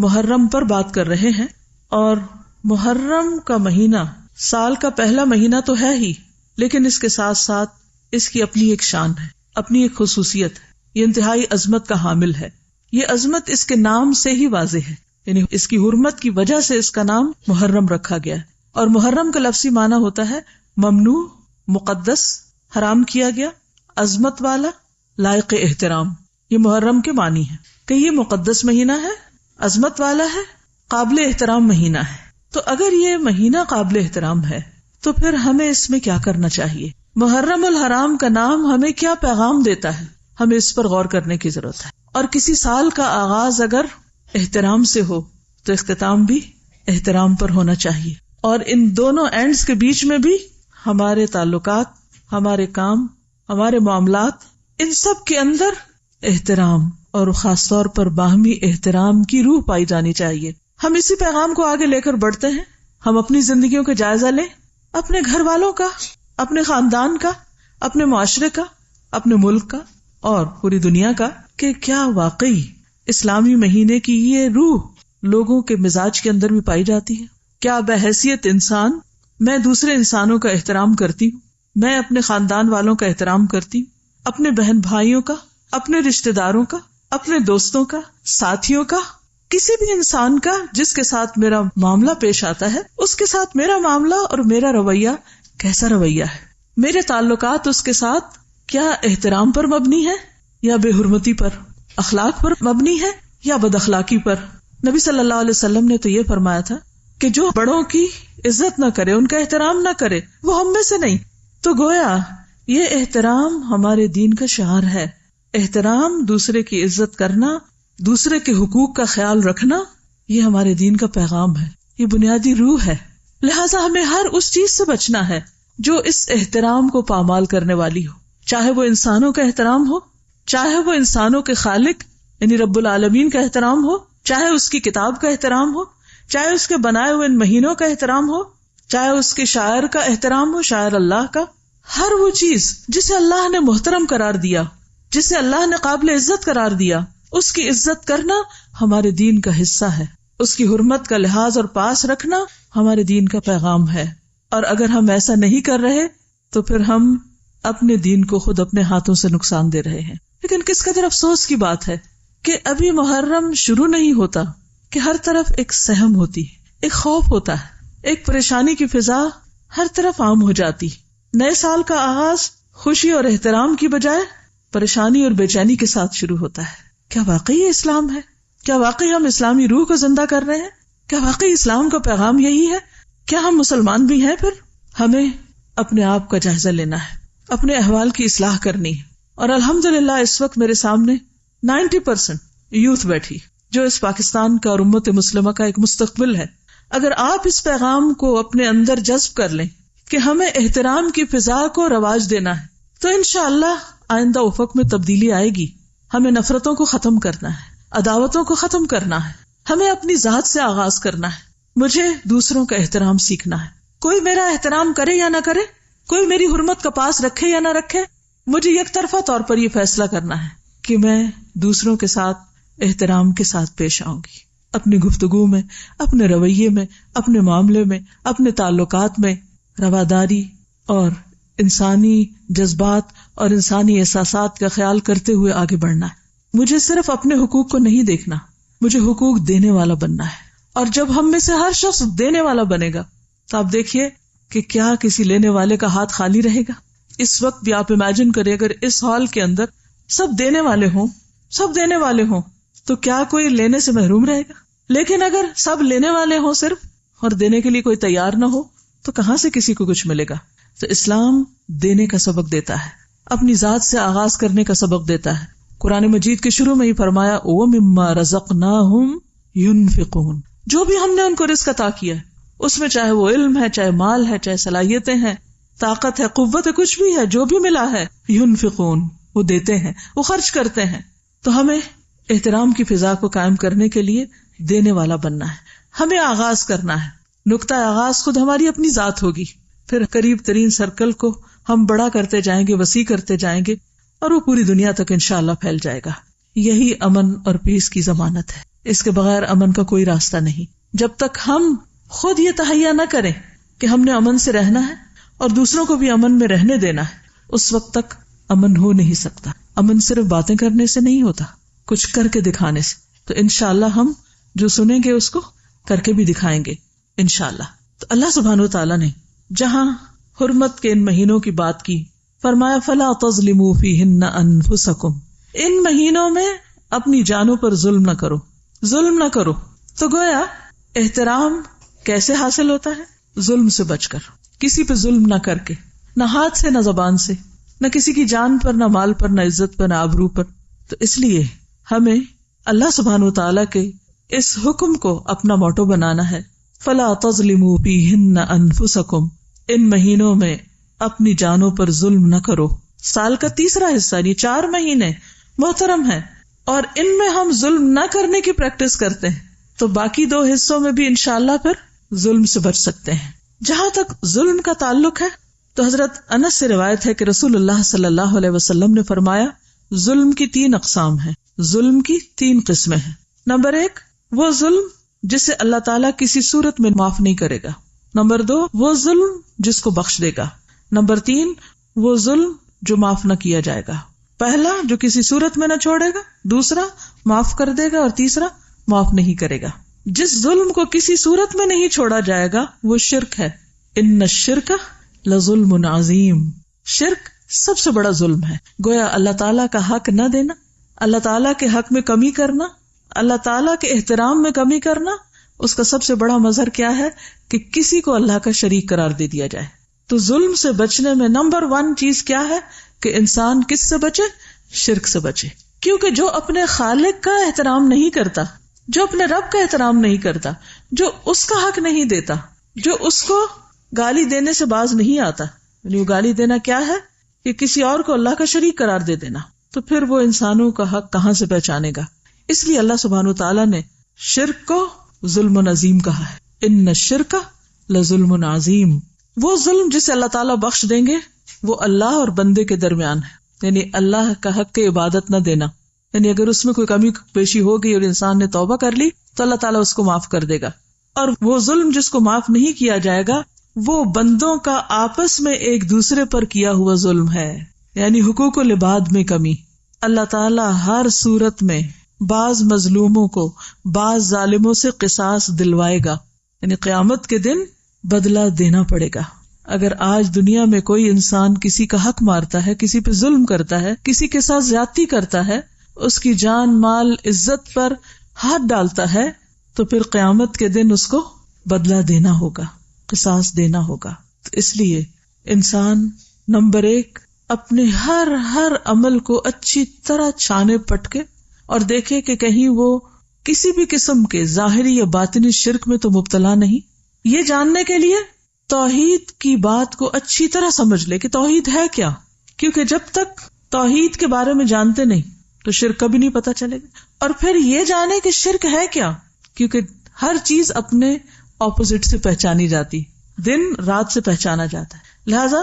محرم پر بات کر رہے ہیں، اور محرم کا مہینہ سال کا پہلا مہینہ تو ہے ہی، لیکن اس کے ساتھ ساتھ اس کی اپنی ایک شان ہے، اپنی ایک خصوصیت ہے، یہ انتہائی عظمت کا حامل ہے۔ یہ عظمت اس کے نام سے ہی واضح ہے، یعنی اس کی حرمت کی وجہ سے اس کا نام محرم رکھا گیا ہے۔ اور محرم کا لفظی معنی ہوتا ہے ممنوع، مقدس، حرام کیا گیا، عظمت والا، لائق احترام۔ یہ محرم کے معنی ہے کہ یہ مقدس مہینہ ہے، عظمت والا ہے، قابل احترام مہینہ ہے۔ تو اگر یہ مہینہ قابل احترام ہے تو پھر ہمیں اس میں کیا کرنا چاہیے؟ محرم الحرام کا نام ہمیں کیا پیغام دیتا ہے؟ ہمیں اس پر غور کرنے کی ضرورت ہے۔ اور کسی سال کا آغاز اگر احترام سے ہو تو اختتام بھی احترام پر ہونا چاہیے، اور ان دونوں اینڈز کے بیچ میں بھی ہمارے تعلقات، ہمارے کام، ہمارے معاملات، ان سب کے اندر احترام اور خاص طور پر باہمی احترام کی روح پائی جانی چاہیے۔ ہم اسی پیغام کو آگے لے کر بڑھتے ہیں۔ ہم اپنی زندگیوں کا جائزہ لیں، اپنے گھر والوں کا، اپنے خاندان کا، اپنے معاشرے کا، اپنے ملک کا اور پوری دنیا کا، کہ کیا واقعی اسلامی مہینے کی یہ روح لوگوں کے مزاج کے اندر بھی پائی جاتی ہے؟ کیا بحیثیت انسان میں دوسرے انسانوں کا احترام کرتی ہوں؟ میں اپنے خاندان والوں کا احترام کرتی ہوں، اپنے بہن بھائیوں کا، اپنے رشتہ داروں کا، اپنے دوستوں کا، ساتھیوں کا، کسی بھی انسان کا جس کے ساتھ میرا معاملہ پیش آتا ہے، اس کے ساتھ میرا معاملہ اور میرا رویہ کیسا رویہ ہے؟ میرے تعلقات اس کے ساتھ کیا احترام پر مبنی ہے یا بے حرمتی پر، اخلاق پر مبنی ہے یا بد اخلاقی پر؟ نبی صلی اللہ علیہ وسلم نے تو یہ فرمایا تھا کہ جو بڑوں کی عزت نہ کرے، ان کا احترام نہ کرے، وہ ہم میں سے نہیں۔ تو گویا یہ احترام ہمارے دین کا شعار ہے۔ احترام، دوسرے کی عزت کرنا، دوسرے کے حقوق کا خیال رکھنا، یہ ہمارے دین کا پیغام ہے، یہ بنیادی روح ہے۔ لہٰذا ہمیں ہر اس چیز سے بچنا ہے جو اس احترام کو پامال کرنے والی ہو، چاہے وہ انسانوں کا احترام ہو، چاہے وہ انسانوں کے خالق یعنی رب العالمین کا احترام ہو، چاہے اس کی کتاب کا احترام ہو، چاہے اس کے بنائے ہوئے ان مہینوں کا احترام ہو، چاہے اس کے شاعر کا احترام ہو، شاعر اللہ کا۔ ہر وہ چیز جسے اللہ نے محترم قرار دیا، جسے اللہ نے قابل عزت قرار دیا، اس کی عزت کرنا ہمارے دین کا حصہ ہے، اس کی حرمت کا لحاظ اور پاس رکھنا ہمارے دین کا پیغام ہے۔ اور اگر ہم ایسا نہیں کر رہے تو پھر ہم اپنے دین کو خود اپنے ہاتھوں سے نقصان دے رہے ہیں۔ لیکن کس قدر افسوس کی بات ہے کہ ابھی محرم شروع نہیں ہوتا کہ ہر طرف ایک سہم ہوتی ہے، ایک خوف ہوتا ہے، ایک پریشانی کی فضا ہر طرف عام ہو جاتی۔ نئے سال کا آغاز خوشی اور احترام کی بجائے پریشانی اور بے چینی کے ساتھ شروع ہوتا ہے۔ کیا واقعی یہ اسلام ہے؟ کیا واقعی ہم اسلامی روح کو زندہ کر رہے ہیں؟ کیا واقعی اسلام کا پیغام یہی ہے؟ کیا ہم مسلمان بھی ہیں؟ پھر ہمیں اپنے آپ کا جائزہ لینا ہے، اپنے احوال کی اصلاح کرنی ہے۔ اور الحمدللہ اس وقت میرے سامنے 90% یوتھ بیٹھی جو اس پاکستان کا اور امت مسلمہ کا ایک مستقبل ہے۔ اگر آپ اس پیغام کو اپنے اندر جذب کر لیں کہ ہمیں احترام کی فضا کو رواج دینا ہے، تو انشاءاللہ آئندہ افق میں تبدیلی آئے گی۔ ہمیں نفرتوں کو ختم کرنا ہے، عداوتوں کو ختم کرنا ہے، ہمیں اپنی ذات سے آغاز کرنا ہے۔ مجھے دوسروں کا احترام سیکھنا ہے، کوئی میرا احترام کرے یا نہ کرے، کوئی میری حرمت کا پاس رکھے یا نہ رکھے، مجھے یک طرفہ طور پر یہ فیصلہ کرنا ہے کہ میں دوسروں کے ساتھ احترام کے ساتھ پیش آؤں گی، اپنی گفتگو میں، اپنے رویے میں، اپنے معاملے میں، اپنے تعلقات میں رواداری اور انسانی جذبات اور انسانی احساسات کا خیال کرتے ہوئے آگے بڑھنا ہے۔ مجھے صرف اپنے حقوق کو نہیں دیکھنا، مجھے حقوق دینے والا بننا ہے۔ اور جب ہم میں سے ہر شخص دینے والا بنے گا تو آپ دیکھیے کہ کیا کسی لینے والے کا ہاتھ خالی رہے گا؟ اس وقت بھی آپ امیجن کریں اگر اس ہال کے اندر سب دینے والے ہوں تو کیا کوئی لینے سے محروم رہے گا؟ لیکن اگر سب لینے والے ہوں صرف اور دینے کے لیے کوئی تیار نہ ہو تو کہاں سے کسی کو کچھ ملے گا؟ تو اسلام دینے کا سبق دیتا ہے، اپنی ذات سے آغاز کرنے کا سبق دیتا ہے۔ قرآن مجید کے شروع میں ہی فرمایا وَمِمَّا رَزَقْنَاهُمْ يُنْفِقُونَ، جو بھی ہم نے ان کو رزق عطا کیا ہے، اس میں چاہے وہ علم ہے، چاہے مال ہے، چاہے صلاحیتیں ہیں، طاقت ہے، قوت ہے، کچھ بھی ہے، جو بھی ملا ہے، ينفقون، وہ دیتے ہیں، وہ خرچ کرتے ہیں۔ تو ہمیں احترام کی فضا کو قائم کرنے کے لیے دینے والا بننا ہے، ہمیں آغاز کرنا ہے۔ نقطہ آغاز خود ہماری اپنی ذات ہوگی، پھر قریب ترین سرکل کو ہم بڑا کرتے جائیں گے، وسیع کرتے جائیں گے، اور وہ پوری دنیا تک انشاءاللہ پھیل جائے گا۔ یہی امن اور پیس کی ضمانت ہے۔ اس کے بغیر امن کا کوئی راستہ نہیں. جب تک ہم خود یہ تہیا نہ کریں کہ ہم نے امن سے رہنا ہے اور دوسروں کو بھی امن میں رہنے دینا ہے، اس وقت تک امن ہو نہیں سکتا. امن صرف باتیں کرنے سے نہیں ہوتا، کچھ کر کے دکھانے سے. تو انشاءاللہ ہم جو سنیں گے اس کو کر کے بھی دکھائیں گے انشاءاللہ. تو اللہ سبحانہ و تعالیٰ نے جہاں حرمت کے ان مہینوں کی بات کی، فرمایا فَلَا تَظْلِمُوا فِيهِنَّ أَنفُسَكُمْ، ان مہینوں میں اپنی جانوں پر ظلم نہ کرو، ظلم نہ کرو. تو گویا احترام کیسے حاصل ہوتا ہے؟ ظلم سے بچ کر، کسی پہ ظلم نہ کر کے، نہ ہاتھ سے نہ زبان سے، نہ کسی کی جان پر، نہ مال پر، نہ عزت پر، نہ آبرو پر. تو اس لیے ہمیں اللہ سبحانہ وتعالیٰ کے اس حکم کو اپنا موٹو بنانا ہے. فَلَا تَظْلِمُوا فِيهِنَّ أَنفُسَكُمْ، ان مہینوں میں اپنی جانوں پر ظلم نہ کرو. سال کا تیسرا حصہ، یہ 4 مہینے محترم ہیں، اور ان میں ہم ظلم نہ کرنے کی پریکٹس کرتے ہیں تو باقی 2 حصوں میں بھی انشاءاللہ پھر ظلم سے بچ سکتے ہیں. جہاں تک ظلم کا تعلق ہے تو حضرت انس سے روایت ہے کہ رسول اللہ صلی اللہ علیہ وسلم نے فرمایا ظلم کی 3 اقسام ہیں، ظلم کی 3 قسمیں ہیں. نمبر 1 وہ ظلم جسے اللہ تعالیٰ کسی صورت میں معاف نہیں کرے گا. نمبر 2 وہ ظلم جس کو بخش دے گا. نمبر 3 وہ ظلم جو معاف نہ کیا جائے گا. پہلا جو کسی صورت میں نہ چھوڑے گا، دوسرا معاف کر دے گا، اور تیسرا معاف نہیں کرے گا. جس ظلم کو کسی صورت میں نہیں چھوڑا جائے گا وہ شرک ہے. ان الشرک لظلم عظیم، شرک سب سے بڑا ظلم ہے. گویا اللہ تعالیٰ کا حق نہ دینا، اللہ تعالیٰ کے حق میں کمی کرنا، اللہ تعالیٰ کے احترام میں کمی کرنا، اس کا سب سے بڑا مظہر کیا ہے کہ کسی کو اللہ کا شریک قرار دے دیا جائے. تو ظلم سے بچنے میں نمبر 1 چیز کیا ہے کہ انسان کس سے بچے؟ شرک سے بچے. کیونکہ جو اپنے خالق کا احترام نہیں کرتا، جو اپنے رب کا احترام نہیں کرتا، جو اس کا حق نہیں دیتا، جو اس کو گالی دینے سے باز نہیں آتا، یعنی وہ گالی دینا کیا ہے کہ کسی اور کو اللہ کا شریک قرار دے دینا، تو پھر وہ انسانوں کا حق کہاں سے پہچانے گا؟ اس لیے اللہ سبحانہ وتعالیٰ نے شرک کو ظلم عظیم کہا ہے. ان الشرک لظلم عظیم، وہ ظلم جسے اللہ تعالیٰ بخش دیں گے وہ اللہ اور بندے کے درمیان ہے. یعنی اللہ کا حق کی عبادت نہ دینا، یعنی اگر اس میں کوئی کمی پیشی ہو گئی اور انسان نے توبہ کر لی تو اللہ تعالیٰ اس کو معاف کر دے گا. اور وہ ظلم جس کو معاف نہیں کیا جائے گا وہ بندوں کا آپس میں ایک دوسرے پر کیا ہوا ظلم ہے، یعنی حقوق العباد میں کمی. اللہ تعالیٰ ہر صورت میں بعض مظلوموں کو بعض ظالموں سے قصاص دلوائے گا، یعنی قیامت کے دن بدلہ دینا پڑے گا. اگر آج دنیا میں کوئی انسان کسی کا حق مارتا ہے، کسی پہ ظلم کرتا ہے، کسی کے ساتھ زیادتی کرتا ہے، اس کی جان مال عزت پر ہاتھ ڈالتا ہے، تو پھر قیامت کے دن اس کو بدلہ دینا ہوگا، قصاص دینا ہوگا. تو اس لیے انسان نمبر 1 اپنے ہر عمل کو اچھی طرح چھانے پٹکے اور دیکھے کہ کہیں وہ کسی بھی قسم کے ظاہری یا باطنی شرک میں تو مبتلا نہیں. یہ جاننے کے لیے توحید کی بات کو اچھی طرح سمجھ لے کہ توحید ہے کیا، کیونکہ جب تک توحید کے بارے میں جانتے نہیں تو شرک کبھی نہیں پتا چلے گا. اور پھر یہ جانے کہ شرک ہے کیا، کیونکہ ہر چیز اپنے اپوزٹ سے پہچانی جاتی، دن رات سے پہچانا جاتا ہے. لہذا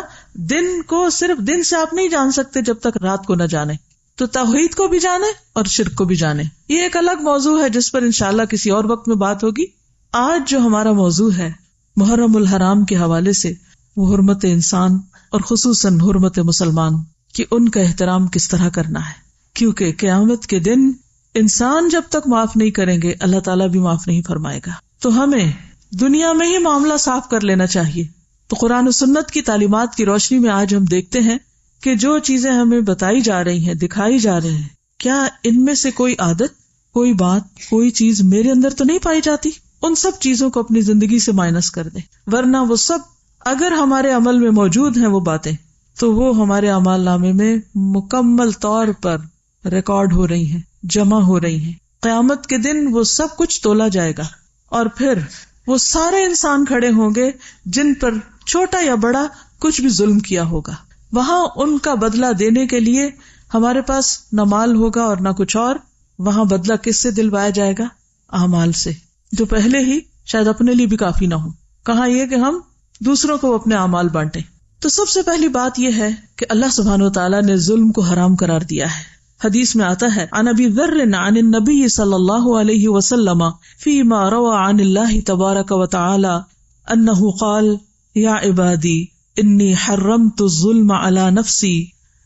دن کو صرف دن سے آپ نہیں جان سکتے جب تک رات کو نہ جانے. تو توحید کو بھی جانے اور شرک کو بھی جانے. یہ ایک الگ موضوع ہے جس پر انشاءاللہ کسی اور وقت میں بات ہوگی. آج جو ہمارا موضوع ہے محرم الحرام کے حوالے سے، وہ حرمت انسان اور خصوصاً حرمت مسلمان کہ ان کا احترام کس طرح کرنا ہے. کیونکہ قیامت کے دن انسان جب تک معاف نہیں کریں گے اللہ تعالیٰ بھی معاف نہیں فرمائے گا. تو ہمیں دنیا میں ہی معاملہ صاف کر لینا چاہیے. تو قرآن و سنت کی تعلیمات کی روشنی میں آج ہم دیکھتے ہیں کہ جو چیزیں ہمیں بتائی جا رہی ہیں، دکھائی جا رہے ہیں، کیا ان میں سے کوئی عادت، کوئی بات، کوئی چیز میرے اندر تو نہیں پائی جاتی؟ ان سب چیزوں کو اپنی زندگی سے مائنس کر دیں، ورنہ وہ سب اگر ہمارے عمل میں موجود ہیں وہ باتیں، تو وہ ہمارے اعمال نامے میں مکمل طور پر ریکارڈ ہو رہی ہیں، جمع ہو رہی ہیں. قیامت کے دن وہ سب کچھ تولا جائے گا اور پھر وہ سارے انسان کھڑے ہوں گے جن پر چھوٹا یا بڑا کچھ بھی ظلم کیا ہوگا. وہاں ان کا بدلہ دینے کے لیے ہمارے پاس نہ مال ہوگا اور نہ کچھ اور. وہاں بدلہ کس سے دلوایا جائے گا؟ اعمال سے، جو پہلے ہی شاید اپنے لیے بھی کافی نہ ہو. کہاں یہ کہ ہم دوسروں کو اپنے اعمال بانٹیں. تو سب سے پہلی بات یہ ہے کہ اللہ سبحانہ و تعالیٰ نے ظلم کو حرام قرار دیا ہے. حدیث میں آتا ہے عن ابی ذر عن النبی صلی اللہ علیہ وسلم فیما روى عن اللہ تبارک وتعالی انہ قال یا عبادی انی حرمت الظلم علی نفسی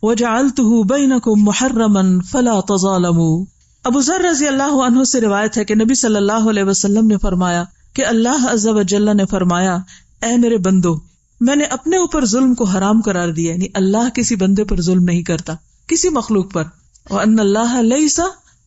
وجعلته بینکم محرما فلا تظالموا۔ ابو ذر رضی اللہ عنہ سے روایت ہے کہ نبی صلی اللہ علیہ وسلم نے فرمایا کہ اللہ عز و جل نے فرمایا اے میرے بندو میں نے اپنے اوپر ظلم کو حرام قرار دیا، یعنی اللہ کسی بندے پر ظلم نہیں کرتا، کسی مخلوق پر، وَأَنَّ اللَّهَ لَيْسَ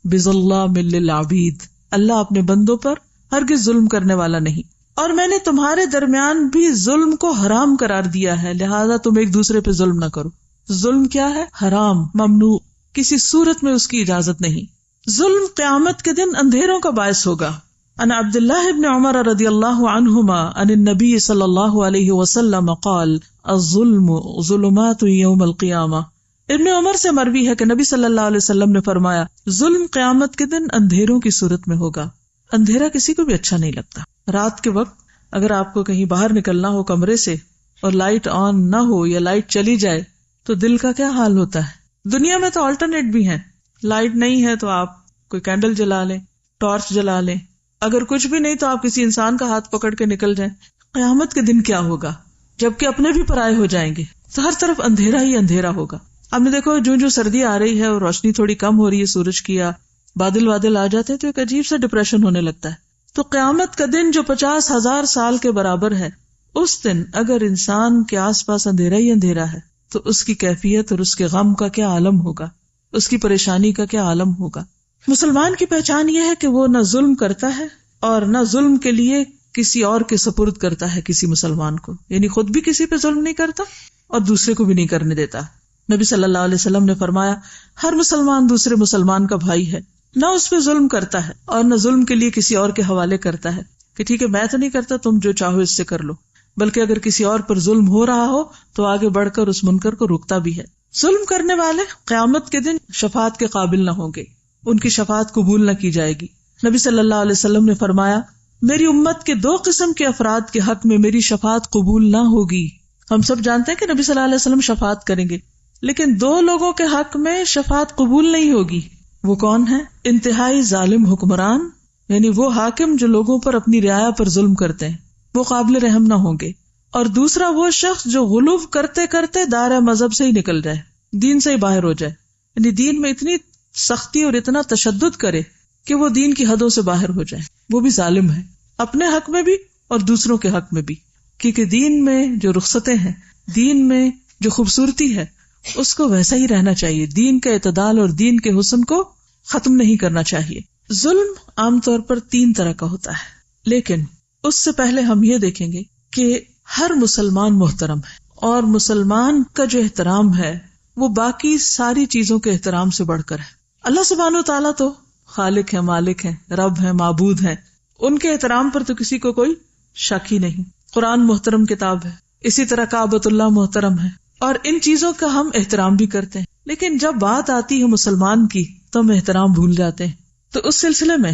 بِظَلَّامٍ لِّلْعَبِيدِ، اللہ اپنے بندوں پر ہرگز ظلم کرنے والا نہیں، اور میں نے تمہارے درمیان بھی ظلم کو حرام قرار دیا ہے، لہذا تم ایک دوسرے پہ ظلم نہ کرو۔ ظلم کیا ہے؟ حرام، ممنوع، کسی صورت میں اس کی اجازت نہیں۔ ظلم قیامت کے دن اندھیروں کا باعث ہوگا۔ عن عبد الله بن عمر رضی اللہ عنہما عن النبی صلی اللہ علیہ وسلم قال الظلم ظلمات یوم القیامہ۔ ابن عمر سے مروی ہے کہ نبی صلی اللہ علیہ وسلم نے فرمایا ظلم قیامت کے دن اندھیروں کی صورت میں ہوگا۔ اندھیرا کسی کو بھی اچھا نہیں لگتا۔ رات کے وقت اگر آپ کو کہیں باہر نکلنا ہو کمرے سے اور لائٹ آن نہ ہو یا لائٹ چلی جائے تو دل کا کیا حال ہوتا ہے۔ دنیا میں تو آلٹرنیٹ بھی ہیں، لائٹ نہیں ہے تو آپ کوئی کینڈل جلا لیں، ٹارچ جلا لیں، اگر کچھ بھی نہیں تو آپ کسی انسان کا ہاتھ پکڑ کے نکل جائیں۔ قیامت کے دن کیا ہوگا جبکہ اپنے بھی پرائے ہو جائیں گے، تو ہر طرف اندھیرا ہی اندھیرا ہوگا۔ اب نے دیکھو جو سردی آ رہی ہے اور روشنی تھوڑی کم ہو رہی ہے سورج کی، یا بادل آ جاتے ہیں تو ایک عجیب سا ڈپریشن ہونے لگتا ہے۔ تو قیامت کا دن جو 50,000 سال کے برابر ہے، اس دن اگر انسان کے آس پاس اندھیرا ہی اندھیرا ہے تو اس کی کیفیت اور اس کے غم کا کیا عالم ہوگا، اس کی پریشانی کا کیا عالم ہوگا۔ مسلمان کی پہچان یہ ہے کہ وہ نہ ظلم کرتا ہے اور نہ ظلم کے لیے کسی اور کے سپرد کرتا ہے کسی مسلمان کو، یعنی خود بھی کسی پہ ظلم نہیں کرتا اور دوسرے کو بھی نہیں کرنے دیتا۔ نبی صلی اللہ علیہ وسلم نے فرمایا ہر مسلمان دوسرے مسلمان کا بھائی ہے، نہ اس پہ ظلم کرتا ہے اور نہ ظلم کے لیے کسی اور کے حوالے کرتا ہے کہ ٹھیک ہے میں تو نہیں کرتا، تم جو چاہو اس سے کر لو، بلکہ اگر کسی اور پر ظلم ہو رہا ہو تو آگے بڑھ کر اس منکر کو روکتا بھی ہے۔ ظلم کرنے والے قیامت کے دن شفاعت کے قابل نہ ہوں گے، ان کی شفاعت قبول نہ کی جائے گی۔ نبی صلی اللہ علیہ وسلم نے فرمایا میری امت کے 2 قسم کے افراد کے حق میں میری شفاعت قبول نہ ہوگی۔ ہم سب جانتے ہیں کہ نبی صلی اللہ علیہ وسلم شفاعت کریں گے، لیکن 2 لوگوں کے حق میں شفاعت قبول نہیں ہوگی۔ وہ کون ہیں؟ انتہائی ظالم حکمران، یعنی وہ حاکم جو لوگوں پر اپنی رعایا پر ظلم کرتے ہیں، وہ قابل رحم نہ ہوں گے۔ اور دوسرا وہ شخص جو غلو کرتے کرتے دائرہ مذہب سے ہی نکل جائے، دین سے ہی باہر ہو جائے، یعنی دین میں اتنی سختی اور اتنا تشدد کرے کہ وہ دین کی حدوں سے باہر ہو جائے، وہ بھی ظالم ہے، اپنے حق میں بھی اور دوسروں کے حق میں بھی۔ کیونکہ دین میں جو رخصتیں ہیں، دین میں جو خوبصورتی ہے، اس کو ویسا ہی رہنا چاہیے، دین کا اعتدال اور دین کے حسن کو ختم نہیں کرنا چاہیے۔ ظلم عام طور پر 3 طرح کا ہوتا ہے، لیکن اس سے پہلے ہم یہ دیکھیں گے کہ ہر مسلمان محترم ہے، اور مسلمان کا جو احترام ہے وہ باقی ساری چیزوں کے احترام سے بڑھ کر ہے۔ اللہ سبحانہ و تعالیٰ تو خالق ہے، مالک ہے، رب ہے، معبود ہے، ان کے احترام پر تو کسی کو کوئی شک ہی نہیں۔ قرآن محترم کتاب ہے، اسی طرح کعبۃ اللہ محترم ہے، اور ان چیزوں کا ہم احترام بھی کرتے ہیں، لیکن جب بات آتی ہے مسلمان کی تو ہم احترام بھول جاتے ہیں۔ تو اس سلسلے میں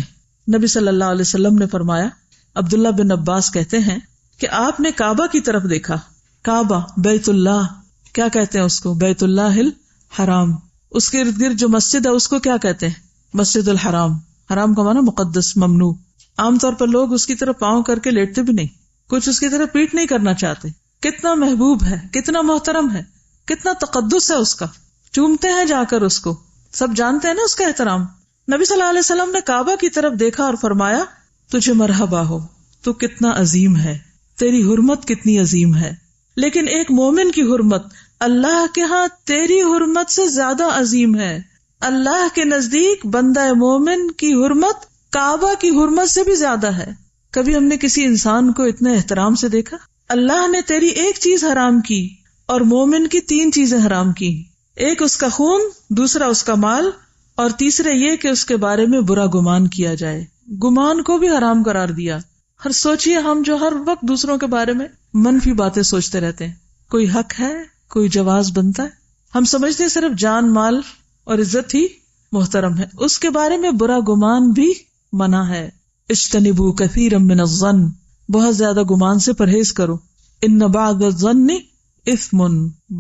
نبی صلی اللہ علیہ وسلم نے فرمایا، عبداللہ بن عباس کہتے ہیں کہ آپ نے کعبہ کی طرف دیکھا، کعبہ بیت اللہ، کیا کہتے ہیں اس کو؟ بیت اللہ الحرام۔ اس کے ارد گرد جو مسجد ہے اس کو کیا کہتے ہیں؟ مسجد الحرام۔ حرام کا معنی مقدس، ممنوع۔ عام طور پر لوگ اس کی طرف پاؤں کر کے لیٹتے بھی نہیں، کچھ اس کی طرف پیٹ نہیں کرنا چاہتے۔ کتنا محبوب ہے، کتنا محترم ہے، کتنا تقدس ہے اس کا، چومتے ہیں جا کر اس کو، سب جانتے ہیں نا اس کا احترام۔ نبی صلی اللہ علیہ وسلم نے کعبہ کی طرف دیکھا اور فرمایا تجھے مرحبا ہو، تو کتنا عظیم ہے، تیری حرمت کتنی عظیم ہے۔ لیکن ایک مومن کی حرمت اللہ کے ہاں تیری حرمت سے زیادہ عظیم ہے۔ اللہ کے نزدیک بندہ مومن کی حرمت کعبہ کی حرمت سے بھی زیادہ ہے۔ کبھی ہم نے کسی انسان کو اتنے احترام سے دیکھا؟ اللہ نے تیری ایک چیز حرام کی اور مومن کی 3 چیزیں حرام کی، ایک اس کا خون، دوسرا اس کا مال، اور تیسرے یہ کہ اس کے بارے میں برا گمان کیا جائے۔ گمان کو بھی حرام قرار دیا۔ ہر سوچئے ہم جو ہر وقت دوسروں کے بارے میں منفی باتیں سوچتے رہتے ہیں، کوئی حق ہے، کوئی جواز بنتا ہے، ہم سمجھتے ہیں صرف جان، مال اور عزت ہی محترم ہے، اس کے بارے میں برا گمان بھی منع ہے۔ اجتنبوا کثیرا من الظن، بہت زیادہ گمان سے پرہیز کرو۔ ان بعض الظن اثم،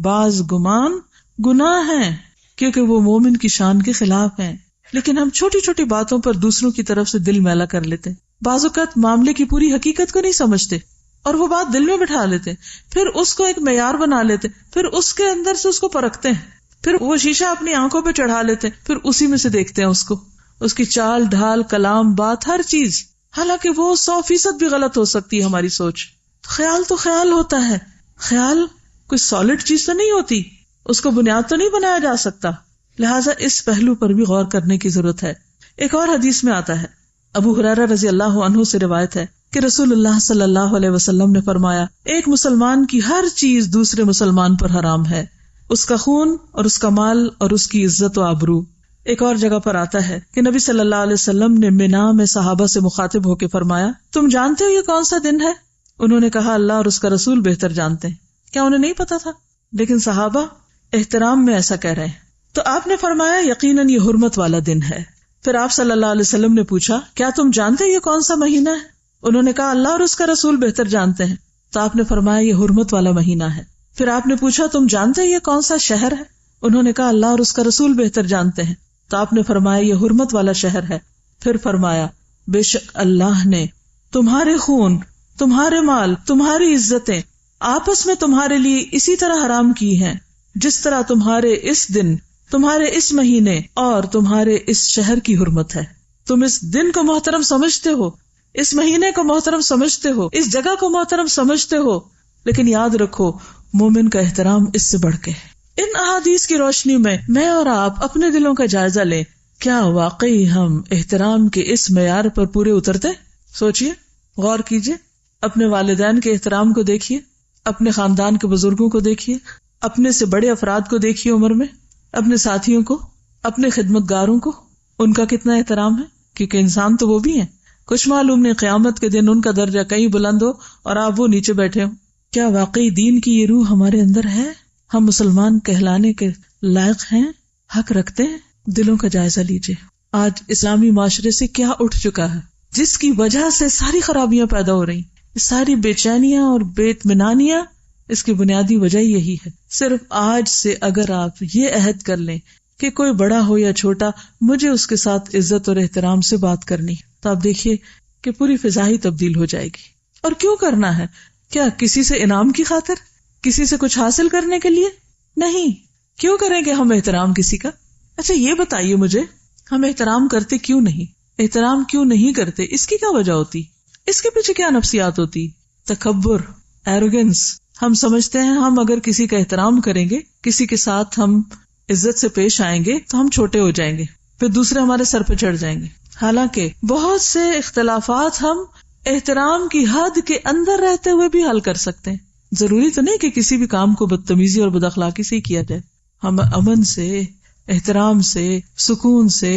بعض گمان گناہ ہیں۔ کیونکہ وہ مومن کی شان کے خلاف ہیں. لیکن ہم چھوٹی چھوٹی باتوں پر دوسروں کی طرف سے دل میلا کر لیتے ہیں. بعض اوقات معاملے کی پوری حقیقت کو نہیں سمجھتے اور وہ بات دل میں بٹھا لیتے، پھر اس کو ایک معیار بنا لیتے، پھر اس کے اندر سے اس کو پرکھتے ہیں، پھر وہ شیشہ اپنی آنکھوں پہ چڑھا لیتے، پھر اسی میں سے دیکھتے ہیں اس کو، اس کی چال ڈھال، کلام، بات، ہر چیز. حالانکہ وہ 100% بھی غلط ہو سکتی ہے ہماری سوچ. خیال تو خیال ہوتا ہے، خیال کوئی سالڈ چیز تو نہیں ہوتی، اس کو بنیاد تو نہیں بنایا جا سکتا. لہٰذا اس پہلو پر بھی غور کرنے کی ضرورت ہے. ایک اور حدیث میں آتا ہے، ابو ہریرہ رضی اللہ عنہ سے روایت ہے کہ رسول اللہ صلی اللہ علیہ وسلم نے فرمایا، ایک مسلمان کی ہر چیز دوسرے مسلمان پر حرام ہے، اس کا خون اور اس کا مال اور اس کی عزت و آبرو. ایک اور جگہ پر آتا ہے کہ نبی صلی اللہ علیہ وسلم نے منا میں صحابہ سے مخاطب ہو کے فرمایا، تم جانتے ہو یہ کون سا دن ہے؟ انہوں نے کہا اللہ اور اس کا رسول بہتر جانتے ہیں. کیا انہیں نہیں پتا تھا؟ لیکن صحابہ احترام میں ایسا کہہ رہے ہیں. تو آپ نے فرمایا یقیناً یہ حرمت والا دن ہے. پھر آپ صلی اللہ علیہ وسلم نے پوچھا کیا تم جانتے یہ کون سا مہینہ ہے؟ انہوں نے کہا اللہ اور اس کا رسول بہتر جانتے ہیں. تو آپ نے فرمایا یہ حرمت والا مہینہ ہے. پھر آپ نے پوچھا تم جانتے یہ کون سا شہر ہے؟ انہوں نے کہا اللہ اور اس کا رسول بہتر جانتے ہیں. تو آپ نے فرمایا یہ حرمت والا شہر ہے. پھر فرمایا بے شک اللہ نے تمہارے خون، تمہارے مال، تمہاری عزتیں آپس میں تمہارے لیے اسی طرح حرام کی ہیں جس طرح تمہارے اس دن، تمہارے اس مہینے اور تمہارے اس شہر کی حرمت ہے. تم اس دن کو محترم سمجھتے ہو، اس مہینے کو محترم سمجھتے ہو، اس جگہ کو محترم سمجھتے ہو، لیکن یاد رکھو مومن کا احترام اس سے بڑھ کے ہے. ان احادیث کی روشنی میں اور آپ اپنے دلوں کا جائزہ لیں. کیا واقعی ہم احترام کے اس معیار پر پورے اترتے؟ سوچئے، غور کیجئے. اپنے والدین کے احترام کو دیکھیے، اپنے خاندان کے بزرگوں کو دیکھیے، اپنے سے بڑے افراد کو دیکھیے عمر میں، اپنے ساتھیوں کو، اپنے خدمت گاروں کو، ان کا کتنا احترام ہے. کیونکہ انسان تو وہ بھی ہیں. کچھ معلوم نہیں قیامت کے دن ان کا درجہ کہیں بلند ہو اور آپ وہ نیچے بیٹھے ہوں. کیا واقعی دین کی یہ روح ہمارے اندر ہے؟ ہم مسلمان کہلانے کے لائق ہیں، حق رکھتے ہیں؟ دلوں کا جائزہ لیجیے. آج اسلامی معاشرے سے کیا اٹھ چکا ہے جس کی وجہ سے ساری خرابیاں پیدا ہو رہی، ساری بے چینیاں اور بے اطمینانیاں. اس کی بنیادی وجہ یہی ہے. صرف آج سے اگر آپ یہ عہد کر لیں کہ کوئی بڑا ہو یا چھوٹا مجھے اس کے ساتھ عزت اور احترام سے بات کرنی، تو آپ دیکھیے کہ پوری فضا ہی تبدیل ہو جائے گی. اور کیوں کرنا ہے؟ کیا کسی سے انعام کی خاطر، کسی سے کچھ حاصل کرنے کے لیے؟ نہیں. کیوں کریں گے ہم احترام کسی کا؟ اچھا یہ بتائیے مجھے، ہم احترام کرتے کیوں نہیں؟ احترام کیوں نہیں کرتے؟ اس کی کیا وجہ ہوتی؟ اس کے پیچھے کیا نفسیات ہوتی؟ تکبر، ایروگنس. ہم سمجھتے ہیں ہم اگر کسی کا احترام کریں گے، کسی کے ساتھ ہم عزت سے پیش آئیں گے تو ہم چھوٹے ہو جائیں گے، پھر دوسرے ہمارے سر پہ چڑھ جائیں گے. حالانکہ بہت سے اختلافات ہم احترام کی حد کے اندر رہتے ہوئے بھی حل کر سکتے ہیں. ضروری تو نہیں کہ کسی بھی کام کو بدتمیزی اور بد اخلاقی سے ہی کیا جائے. ہم امن سے، احترام سے، سکون سے،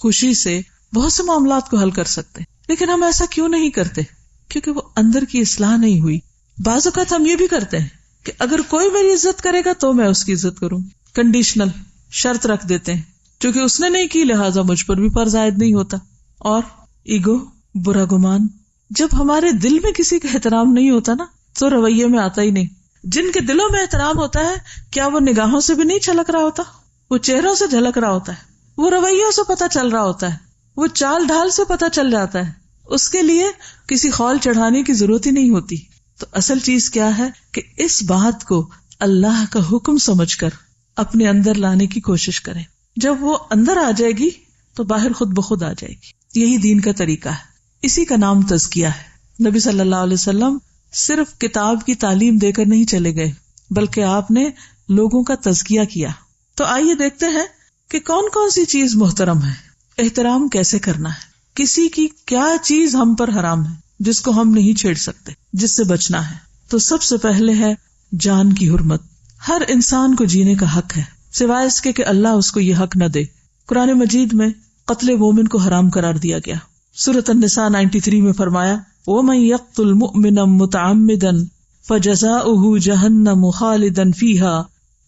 خوشی سے بہت سے معاملات کو حل کر سکتے ہیں. لیکن ہم ایسا کیوں نہیں کرتے؟ کیونکہ وہ اندر کی اصلاح نہیں ہوئی. بعض اوقات ہم یہ بھی کرتے ہیں کہ اگر کوئی میری عزت کرے گا تو میں اس کی عزت کروں. کنڈیشنل شرط رکھ دیتے ہیں، چونکہ اس نے نہیں کی لہٰذا مجھ پر بھی فرض عائد نہیں ہوتا. اور ایگو، برا گمان. جب ہمارے دل میں کسی کا احترام نہیں ہوتا نا تو رویے میں آتا ہی نہیں. جن کے دلوں میں احترام ہوتا ہے کیا وہ نگاہوں سے بھی نہیں چھلک رہا ہوتا؟ وہ چہروں سے جھلک رہا ہوتا ہے، وہ رویوں سے پتہ چل رہا ہوتا ہے، وہ چال ڈھال سے پتہ چل جاتا ہے. اس کے لیے کسی خول چڑھانے کی ضرورت ہی نہیں ہوتی. تو اصل چیز کیا ہے کہ اس بات کو اللہ کا حکم سمجھ کر اپنے اندر لانے کی کوشش کریں. جب وہ اندر آ جائے گی تو باہر خود بخود آ جائے گی. یہی دین کا طریقہ ہے. اسی کا نام تزکیہ ہے. نبی صلی اللہ علیہ وسلم صرف کتاب کی تعلیم دے کر نہیں چلے گئے بلکہ آپ نے لوگوں کا تزکیہ کیا. تو آئیے دیکھتے ہیں کہ کون کون سی چیز محترم ہے، احترام کیسے کرنا ہے، کسی کی کیا چیز ہم پر حرام ہے جس کو ہم نہیں چھیڑ سکتے، جس سے بچنا ہے. تو سب سے پہلے ہے جان کی حرمت. ہر انسان کو جینے کا حق ہے سوائے اس کے کہ اللہ اس کو یہ حق نہ دے. قرآن مجید میں قتل مومن کو حرام قرار دیا گیا. سورۃ النساء 93 میں فرمایا وَمَن يَقْتُلْ مُؤْمِنًا مُتَعَمِّدًا فَجَزَاؤُهُ جَهَنَّمُ خَالِدًا فِيهَا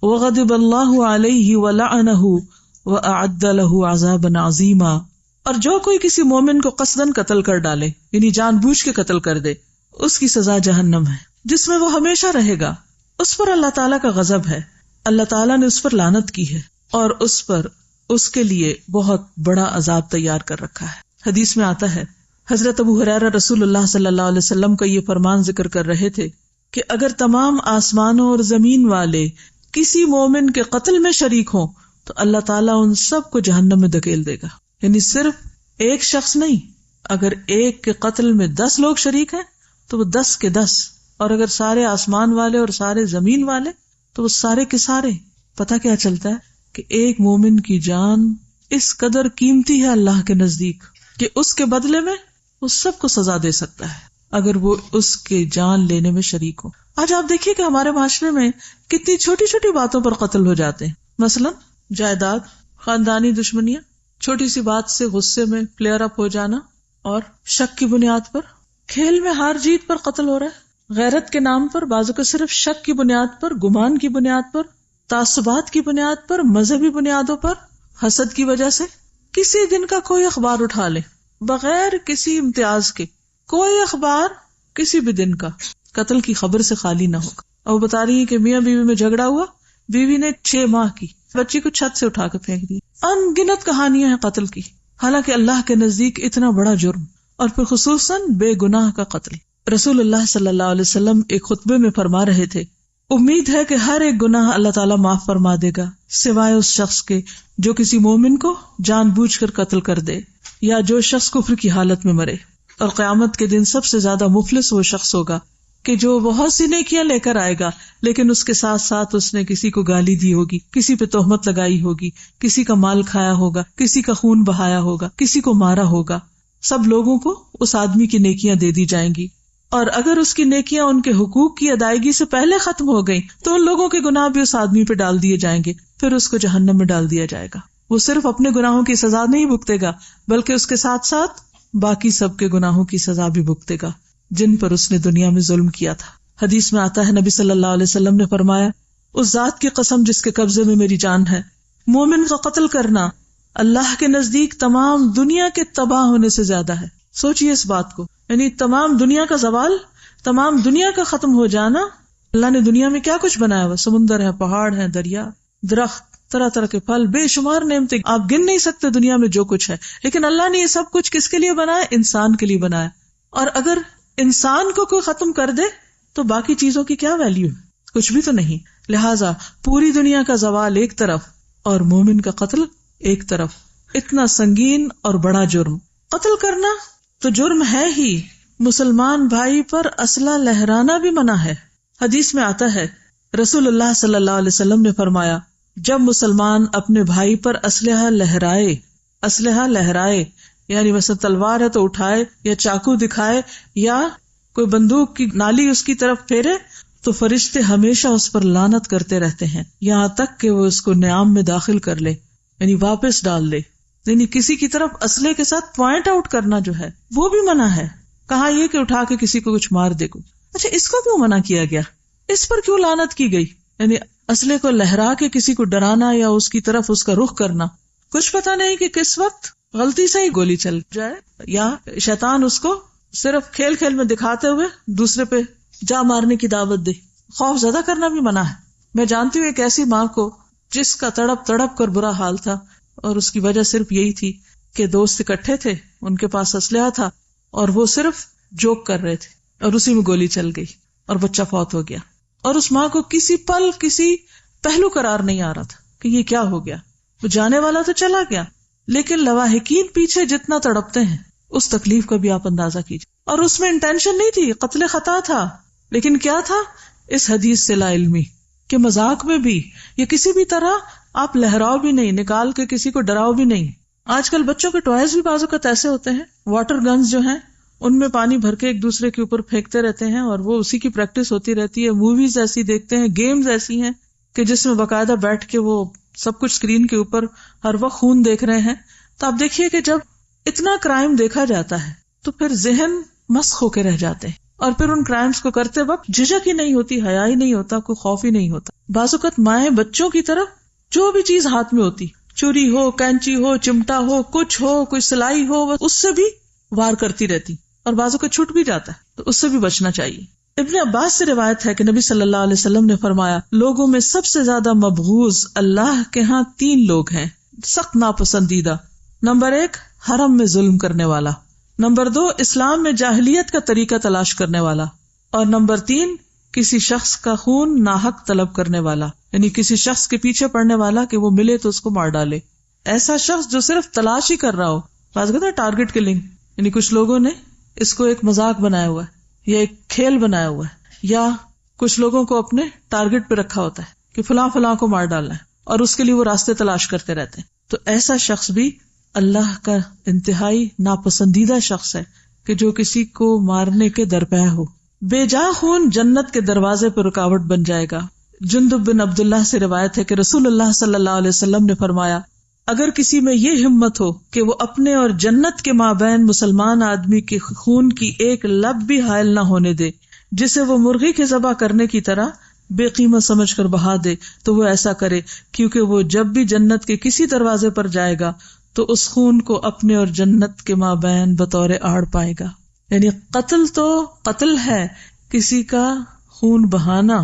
وَغَضِبَ اللَّهُ عَلَيْهِ وَلَعَنَهُ وَأَعَدَّ لَهُ عَذَابًا عَظِيمًا. اور جو کوئی کسی مومن کو قصداً قتل کر ڈالے، یعنی جان بوجھ کے قتل کر دے، اس کی سزا جہنم ہے جس میں وہ ہمیشہ رہے گا. اس پر اللہ تعالیٰ کا غضب ہے، اللہ تعالیٰ نے اس پر لعنت کی ہے اور اس پر اس کے لیے بہت بڑا عذاب تیار کر رکھا ہے. حدیث میں آتا ہے حضرت ابو ہریرہ رسول اللہ صلی اللہ علیہ وسلم کا یہ فرمان ذکر کر رہے تھے کہ اگر تمام آسمانوں اور زمین والے کسی مومن کے قتل میں شریک ہوں تو اللہ تعالیٰ ان سب کو جہنم میں دھکیل دے گا. یعنی صرف ایک شخص نہیں، اگر ایک کے قتل میں 10 لوگ شریک ہیں تو وہ 10 کے 10، اور اگر سارے آسمان والے اور سارے زمین والے تو وہ سارے کے سارے. پتہ کیا چلتا ہے کہ ایک مومن کی جان اس قدر قیمتی ہے اللہ کے نزدیک کہ اس کے بدلے میں وہ سب کو سزا دے سکتا ہے اگر وہ اس کے جان لینے میں شریک ہو. آج آپ دیکھیے کہ ہمارے معاشرے میں کتنی چھوٹی چھوٹی باتوں پر قتل ہو جاتے ہیں، مثلا جائیداد، خاندانی دشمنیاں، چھوٹی سی بات سے غصے میں فلیئر اپ ہو جانا، اور شک کی بنیاد پر، کھیل میں ہار جیت پر قتل ہو رہا ہے، غیرت کے نام پر، بعضوں کو صرف شک کی بنیاد پر، گمان کی بنیاد پر، تعصبات کی بنیاد پر، مذہبی بنیادوں پر، حسد کی وجہ سے. کسی دن کا کوئی اخبار اٹھا لے بغیر کسی امتیاز کے، کوئی اخبار کسی بھی دن کا قتل کی خبر سے خالی نہ ہوگا. اور وہ بتا رہی ہے کہ میاں بیوی میں جھگڑا ہوا، بیوی نے 6 ماہ کی بچی کو چھت سے اٹھا کے پھینک دی. ان گنت کہانیاں ہیں قتل کی، حالانکہ اللہ کے نزدیک اتنا بڑا جرم، اور پھر خصوصاً بے گناہ کا قتل. رسول اللہ صلی اللہ علیہ وسلم ایک خطبے میں فرما رہے تھے، امید ہے کہ ہر ایک گناہ اللہ تعالیٰ معاف فرما دے گا سوائے اس شخص کے جو کسی مومن کو جان بوجھ کر قتل کر دے، یا جو شخص کفر کی حالت میں مرے. اور قیامت کے دن سب سے زیادہ مفلس وہ شخص ہوگا کہ جو بہت سی نیکیاں لے کر آئے گا لیکن اس کے ساتھ ساتھ اس نے کسی کو گالی دی ہوگی، کسی پہ تہمت لگائی ہوگی، کسی کا مال کھایا ہوگا، کسی کا خون بہایا ہوگا، کسی کو مارا ہوگا. سب لوگوں کو اس آدمی کی نیکیاں دے دی جائیں گی، اور اگر اس کی نیکیاں ان کے حقوق کی ادائیگی سے پہلے ختم ہو گئیں تو ان لوگوں کے گناہ بھی اس آدمی پہ ڈال دیے جائیں گے، پھر اس کو جہنم میں ڈال دیا جائے گا. وہ صرف اپنے گناہوں کی سزا نہیں بھگتے گا بلکہ اس کے ساتھ ساتھ باقی سب کے گناہوں کی سزا بھی بھگتے گا جن پر اس نے دنیا میں ظلم کیا تھا. حدیث میں آتا ہے نبی صلی اللہ علیہ وسلم نے فرمایا، اس ذات کی قسم جس کے قبضے میں میری جان ہے، مومن کا قتل کرنا اللہ کے نزدیک تمام دنیا کے تباہ ہونے سے زیادہ ہے. سوچئے اس بات کو، یعنی تمام دنیا کا زوال، تمام دنیا کا ختم ہو جانا. اللہ نے دنیا میں کیا کچھ بنایا ہوا، سمندر ہے، پہاڑ ہے، دریا، درخت، طرح طرح کے پھل، بے شمار نعمتیں، آپ گن نہیں سکتے دنیا میں جو کچھ ہے. لیکن اللہ نے یہ سب کچھ کس کے لیے بنایا؟ انسان کے لیے بنایا. اور اگر انسان کو کوئی ختم کر دے تو باقی چیزوں کی کیا ویلیو ہے؟ کچھ بھی تو نہیں. لہٰذا پوری دنیا کا زوال ایک طرف اور مومن کا قتل ایک طرف، اتنا سنگین اور بڑا جرم. قتل کرنا تو جرم ہے ہی، مسلمان بھائی پر اسلحہ لہرانا بھی منع ہے. حدیث میں آتا ہے رسول اللہ صلی اللہ علیہ وسلم نے فرمایا، جب مسلمان اپنے بھائی پر اسلحہ لہرائے یعنی مثلا تلوار ہے تو اٹھائے، یا چاقو دکھائے، یا کوئی بندوق کی نالی اس کی طرف پھیرے، تو فرشتے ہمیشہ اس پر لعنت کرتے رہتے ہیں یہاں تک کہ وہ اس کو نیام میں داخل کر لے، یعنی واپس ڈال لے. یعنی کسی کی طرف اسلحے کے ساتھ پوائنٹ آؤٹ کرنا جو ہے وہ بھی منع ہے. کہا یہ کہ اٹھا کے کسی کو کچھ مار دے کو. اچھا، اس کو کیوں منع کیا گیا؟ اس پر کیوں لعنت کی گئی؟ یعنی اسلحے کو لہرا کے کسی کو ڈرانا یا اس کی طرف اس کا رخ کرنا، کچھ پتا نہیں کہ کس وقت غلطی سے ہی گولی چل جائے، یا شیطان اس کو صرف کھیل کھیل میں دکھاتے ہوئے دوسرے پہ جا مارنے کی دعوت دے. خوف زدہ کرنا بھی منع ہے. میں جانتی ہوں ایک ایسی ماں کو جس کا تڑپ تڑپ کر برا حال تھا، اور اس کی وجہ صرف یہی تھی کہ دوست اکٹھے تھے، ان کے پاس اسلحہ تھا اور وہ صرف جوک کر رہے تھے، اور اسی میں گولی چل گئی اور بچہ فوت ہو گیا. اور اس ماں کو کسی پل کسی پہلو قرار نہیں آ رہا تھا کہ یہ کیا ہو گیا. وہ جانے والا تو چلا گیا، لیکن لواحقین پیچھے جتنا تڑپتے ہیں اس تکلیف کا بھی آپ اندازہ کیجیے. اور اس میں انٹینشن نہیں تھی، قتل خطا تھا، لیکن کیا تھا؟ اس حدیث سے لا علمی کہ مذاق میں بھی یا کسی بھی طرح آپ لہراؤ بھی نہیں، نکال کے کسی کو ڈراؤ بھی نہیں. آج کل بچوں کے ٹوائز بھی بعض اوقات ایسے ہوتے ہیں، واٹر گنز جو ہیں ان میں پانی بھر کے ایک دوسرے کے اوپر پھینکتے رہتے ہیں، اور وہ اسی کی پریکٹس ہوتی رہتی ہے. موویز ایسی دیکھتے ہیں، گیمز ایسی ہیں کہ جس میں باقاعدہ بیٹھ کے وہ سب کچھ اسکرین کے اوپر ہر وقت خون دیکھ رہے ہیں. تو آپ دیکھیے کہ جب اتنا کرائم دیکھا جاتا ہے تو پھر ذہن مسخ ہو کے رہ جاتے ہیں، اور پھر ان کرائمز کو کرتے وقت جھجک ہی نہیں ہوتی، حیا ہی نہیں ہوتا، کوئی خوف ہی نہیں ہوتا. بعض اوقات مائیں بچوں کی طرف جو بھی چیز ہاتھ میں ہوتی، چوری ہو، کینچی ہو، چمٹا ہو، کچھ ہو، کوئی سلائی ہو، اس سے بھی وار کرتی رہتی، اور بعضوں کو چھوٹ بھی جاتا ہے، تو اس سے بھی بچنا چاہیے. ابن عباس سے روایت ہے کہ نبی صلی اللہ علیہ وسلم نے فرمایا لوگوں میں سب سے زیادہ مبغوض اللہ کے ہاں 3 لوگ ہیں، سخت ناپسندیدہ۔ نمبر 1 حرم میں ظلم کرنے والا، نمبر 2 اسلام میں جاہلیت کا طریقہ تلاش کرنے والا، اور نمبر 3 کسی شخص کا خون ناحق طلب کرنے والا، یعنی کسی شخص کے پیچھے پڑنے والا کہ وہ ملے تو اس کو مار ڈالے۔ ایسا شخص جو صرف تلاش ہی کر رہا ہو، بات کرتا ہے ٹارگٹ کلنگ، یعنی کچھ لوگوں نے اس کو ایک مذاق بنایا ہوا ہے یا ایک کھیل بنایا ہوا ہے، یا کچھ لوگوں کو اپنے ٹارگٹ پہ رکھا ہوتا ہے کہ فلاں فلاں کو مار ڈالنا ہے، اور اس کے لیے وہ راستے تلاش کرتے رہتے ہیں۔ تو ایسا شخص بھی اللہ کا انتہائی ناپسندیدہ شخص ہے کہ جو کسی کو مارنے کے درپے ہو۔ بے جا خون جنت کے دروازے پر رکاوٹ بن جائے گا۔ جندب بن عبداللہ سے روایت ہے کہ رسول اللہ صلی اللہ علیہ وسلم نے فرمایا اگر کسی میں یہ ہمت ہو کہ وہ اپنے اور جنت کے مابین مسلمان آدمی کے خون کی ایک لب بھی حائل نہ ہونے دے، جسے وہ مرغی کے ذبح کرنے کی طرح بے قیمت سمجھ کر بہا دے، تو وہ ایسا کرے، کیونکہ وہ جب بھی جنت کے کسی دروازے پر جائے گا تو اس خون کو اپنے اور جنت کے مابین بطور آڑ پائے گا۔ یعنی قتل تو قتل ہے، کسی کا خون بہانا،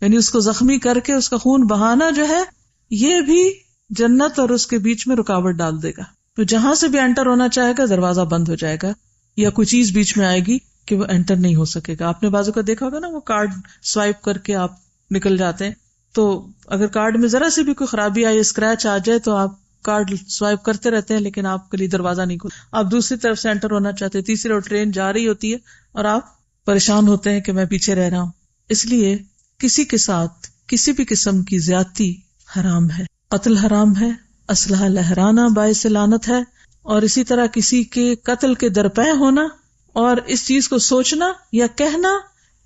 یعنی اس کو زخمی کر کے اس کا خون بہانا جو ہے، یہ بھی جنت اور اس کے بیچ میں رکاوٹ ڈال دے گا۔ تو جہاں سے بھی انٹر ہونا چاہے گا دروازہ بند ہو جائے گا، یا کوئی چیز بیچ میں آئے گی کہ وہ انٹر نہیں ہو سکے گا۔ آپ نے بازو کا دیکھا ہوگا نا، وہ کارڈ سوائپ کر کے آپ نکل جاتے ہیں، تو اگر کارڈ میں ذرا سی بھی کوئی خرابی آئے، اسکریچ آ جائے، تو آپ کارڈ سوائپ کرتے رہتے ہیں لیکن آپ کے لیے دروازہ نہیں کھلتا۔ آپ دوسری طرف سے انٹر ہونا چاہتے ہیں، تیسری اور ٹرین جا رہی ہوتی ہے اور آپ پریشان ہوتے ہیں کہ میں پیچھے رہ رہا ہوں۔ اس لیے کسی کے ساتھ کسی بھی قسم کی زیادتی حرام ہے، قتل حرام ہے، اسلحہ لہرانا باعث لعنت ہے، اور اسی طرح کسی کے قتل کے درپے ہونا اور اس چیز کو سوچنا یا کہنا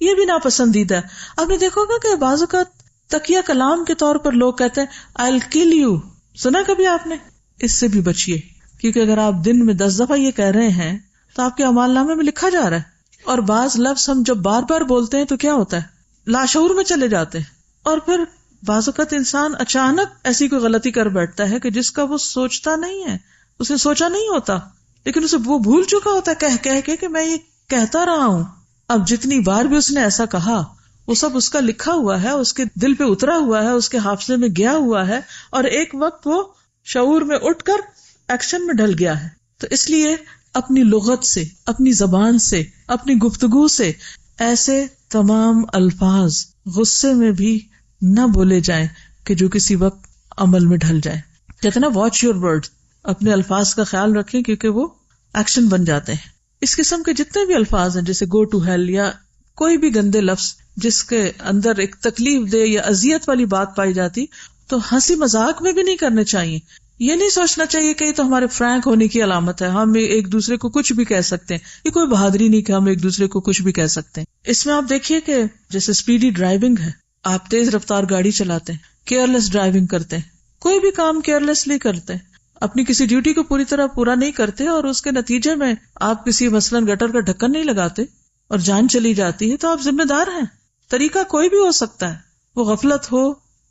یہ بھی ناپسندیدہ ہے۔ آپ نے دیکھا ہوگا کہ بعض اوقات تکیہ کلام کے طور پر لوگ کہتے ہیں I'll kill you، سنا کبھی آپ نے؟ اس سے بھی بچیے، کیونکہ اگر آپ دن میں 10 دفعہ یہ کہہ رہے ہیں تو آپ کے اعمال نامے میں لکھا جا رہا ہے، اور بعض لفظ ہم جب بار بار بولتے ہیں تو کیا ہوتا ہے، لاشعور میں چلے جاتے ہیں، اور پھر بعض اوقات انسان اچانک ایسی کوئی غلطی کر بیٹھتا ہے کہ جس کا وہ سوچتا نہیں ہے، اسے سوچا نہیں ہوتا، لیکن اسے وہ بھول چکا ہوتا ہے کہہ کہ میں یہ کہتا رہا ہوں۔ اب جتنی بار بھی اس نے ایسا کہا وہ سب اس کا لکھا ہوا ہے، اس کے دل پہ اترا ہوا ہے، اس کے حافظے میں گیا ہوا ہے، اور ایک وقت وہ شعور میں اٹھ کر ایکشن میں ڈل گیا ہے۔ تو اس لیے اپنی لغت سے، اپنی زبان سے، اپنی گفتگو سے ایسے تمام الفاظ غصے میں بھی نہ بولے جائیں کہ جو کسی وقت عمل میں ڈھل جائے۔ کہتے ہیں نا واچ یور ورڈ، اپنے الفاظ کا خیال رکھیں کیونکہ وہ ایکشن بن جاتے ہیں۔ اس قسم کے جتنے بھی الفاظ ہیں جیسے گو ٹو ہیل یا کوئی بھی گندے لفظ جس کے اندر ایک تکلیف دہ یا اذیت والی بات پائی جاتی، تو ہنسی مذاق میں بھی نہیں کرنے چاہیے۔ یہ نہیں سوچنا چاہیے کہ یہ تو ہمارے فرینک ہونے کی علامت ہے، ہم ایک دوسرے کو کچھ بھی کہہ سکتے ہیں، یہ کوئی بہادری نہیں کہ ہم ایک دوسرے کو کچھ بھی کہہ سکتے ہیں۔ اس میں آپ دیکھیے کہ جیسے اسپیڈی ڈرائیونگ ہے، آپ تیز رفتار گاڑی چلاتے ہیں، کیئرلیس ڈرائیونگ کرتے ہیں، کوئی بھی کام کیئرلیسلی کرتے ہیں، اپنی کسی ڈیوٹی کو پوری طرح پورا نہیں کرتے، اور اس کے نتیجے میں آپ کسی مثلاً گٹر کا ڈھکن نہیں لگاتے اور جان چلی جاتی ہے، تو آپ ذمہ دار ہیں۔ طریقہ کوئی بھی ہو سکتا ہے، وہ غفلت ہو،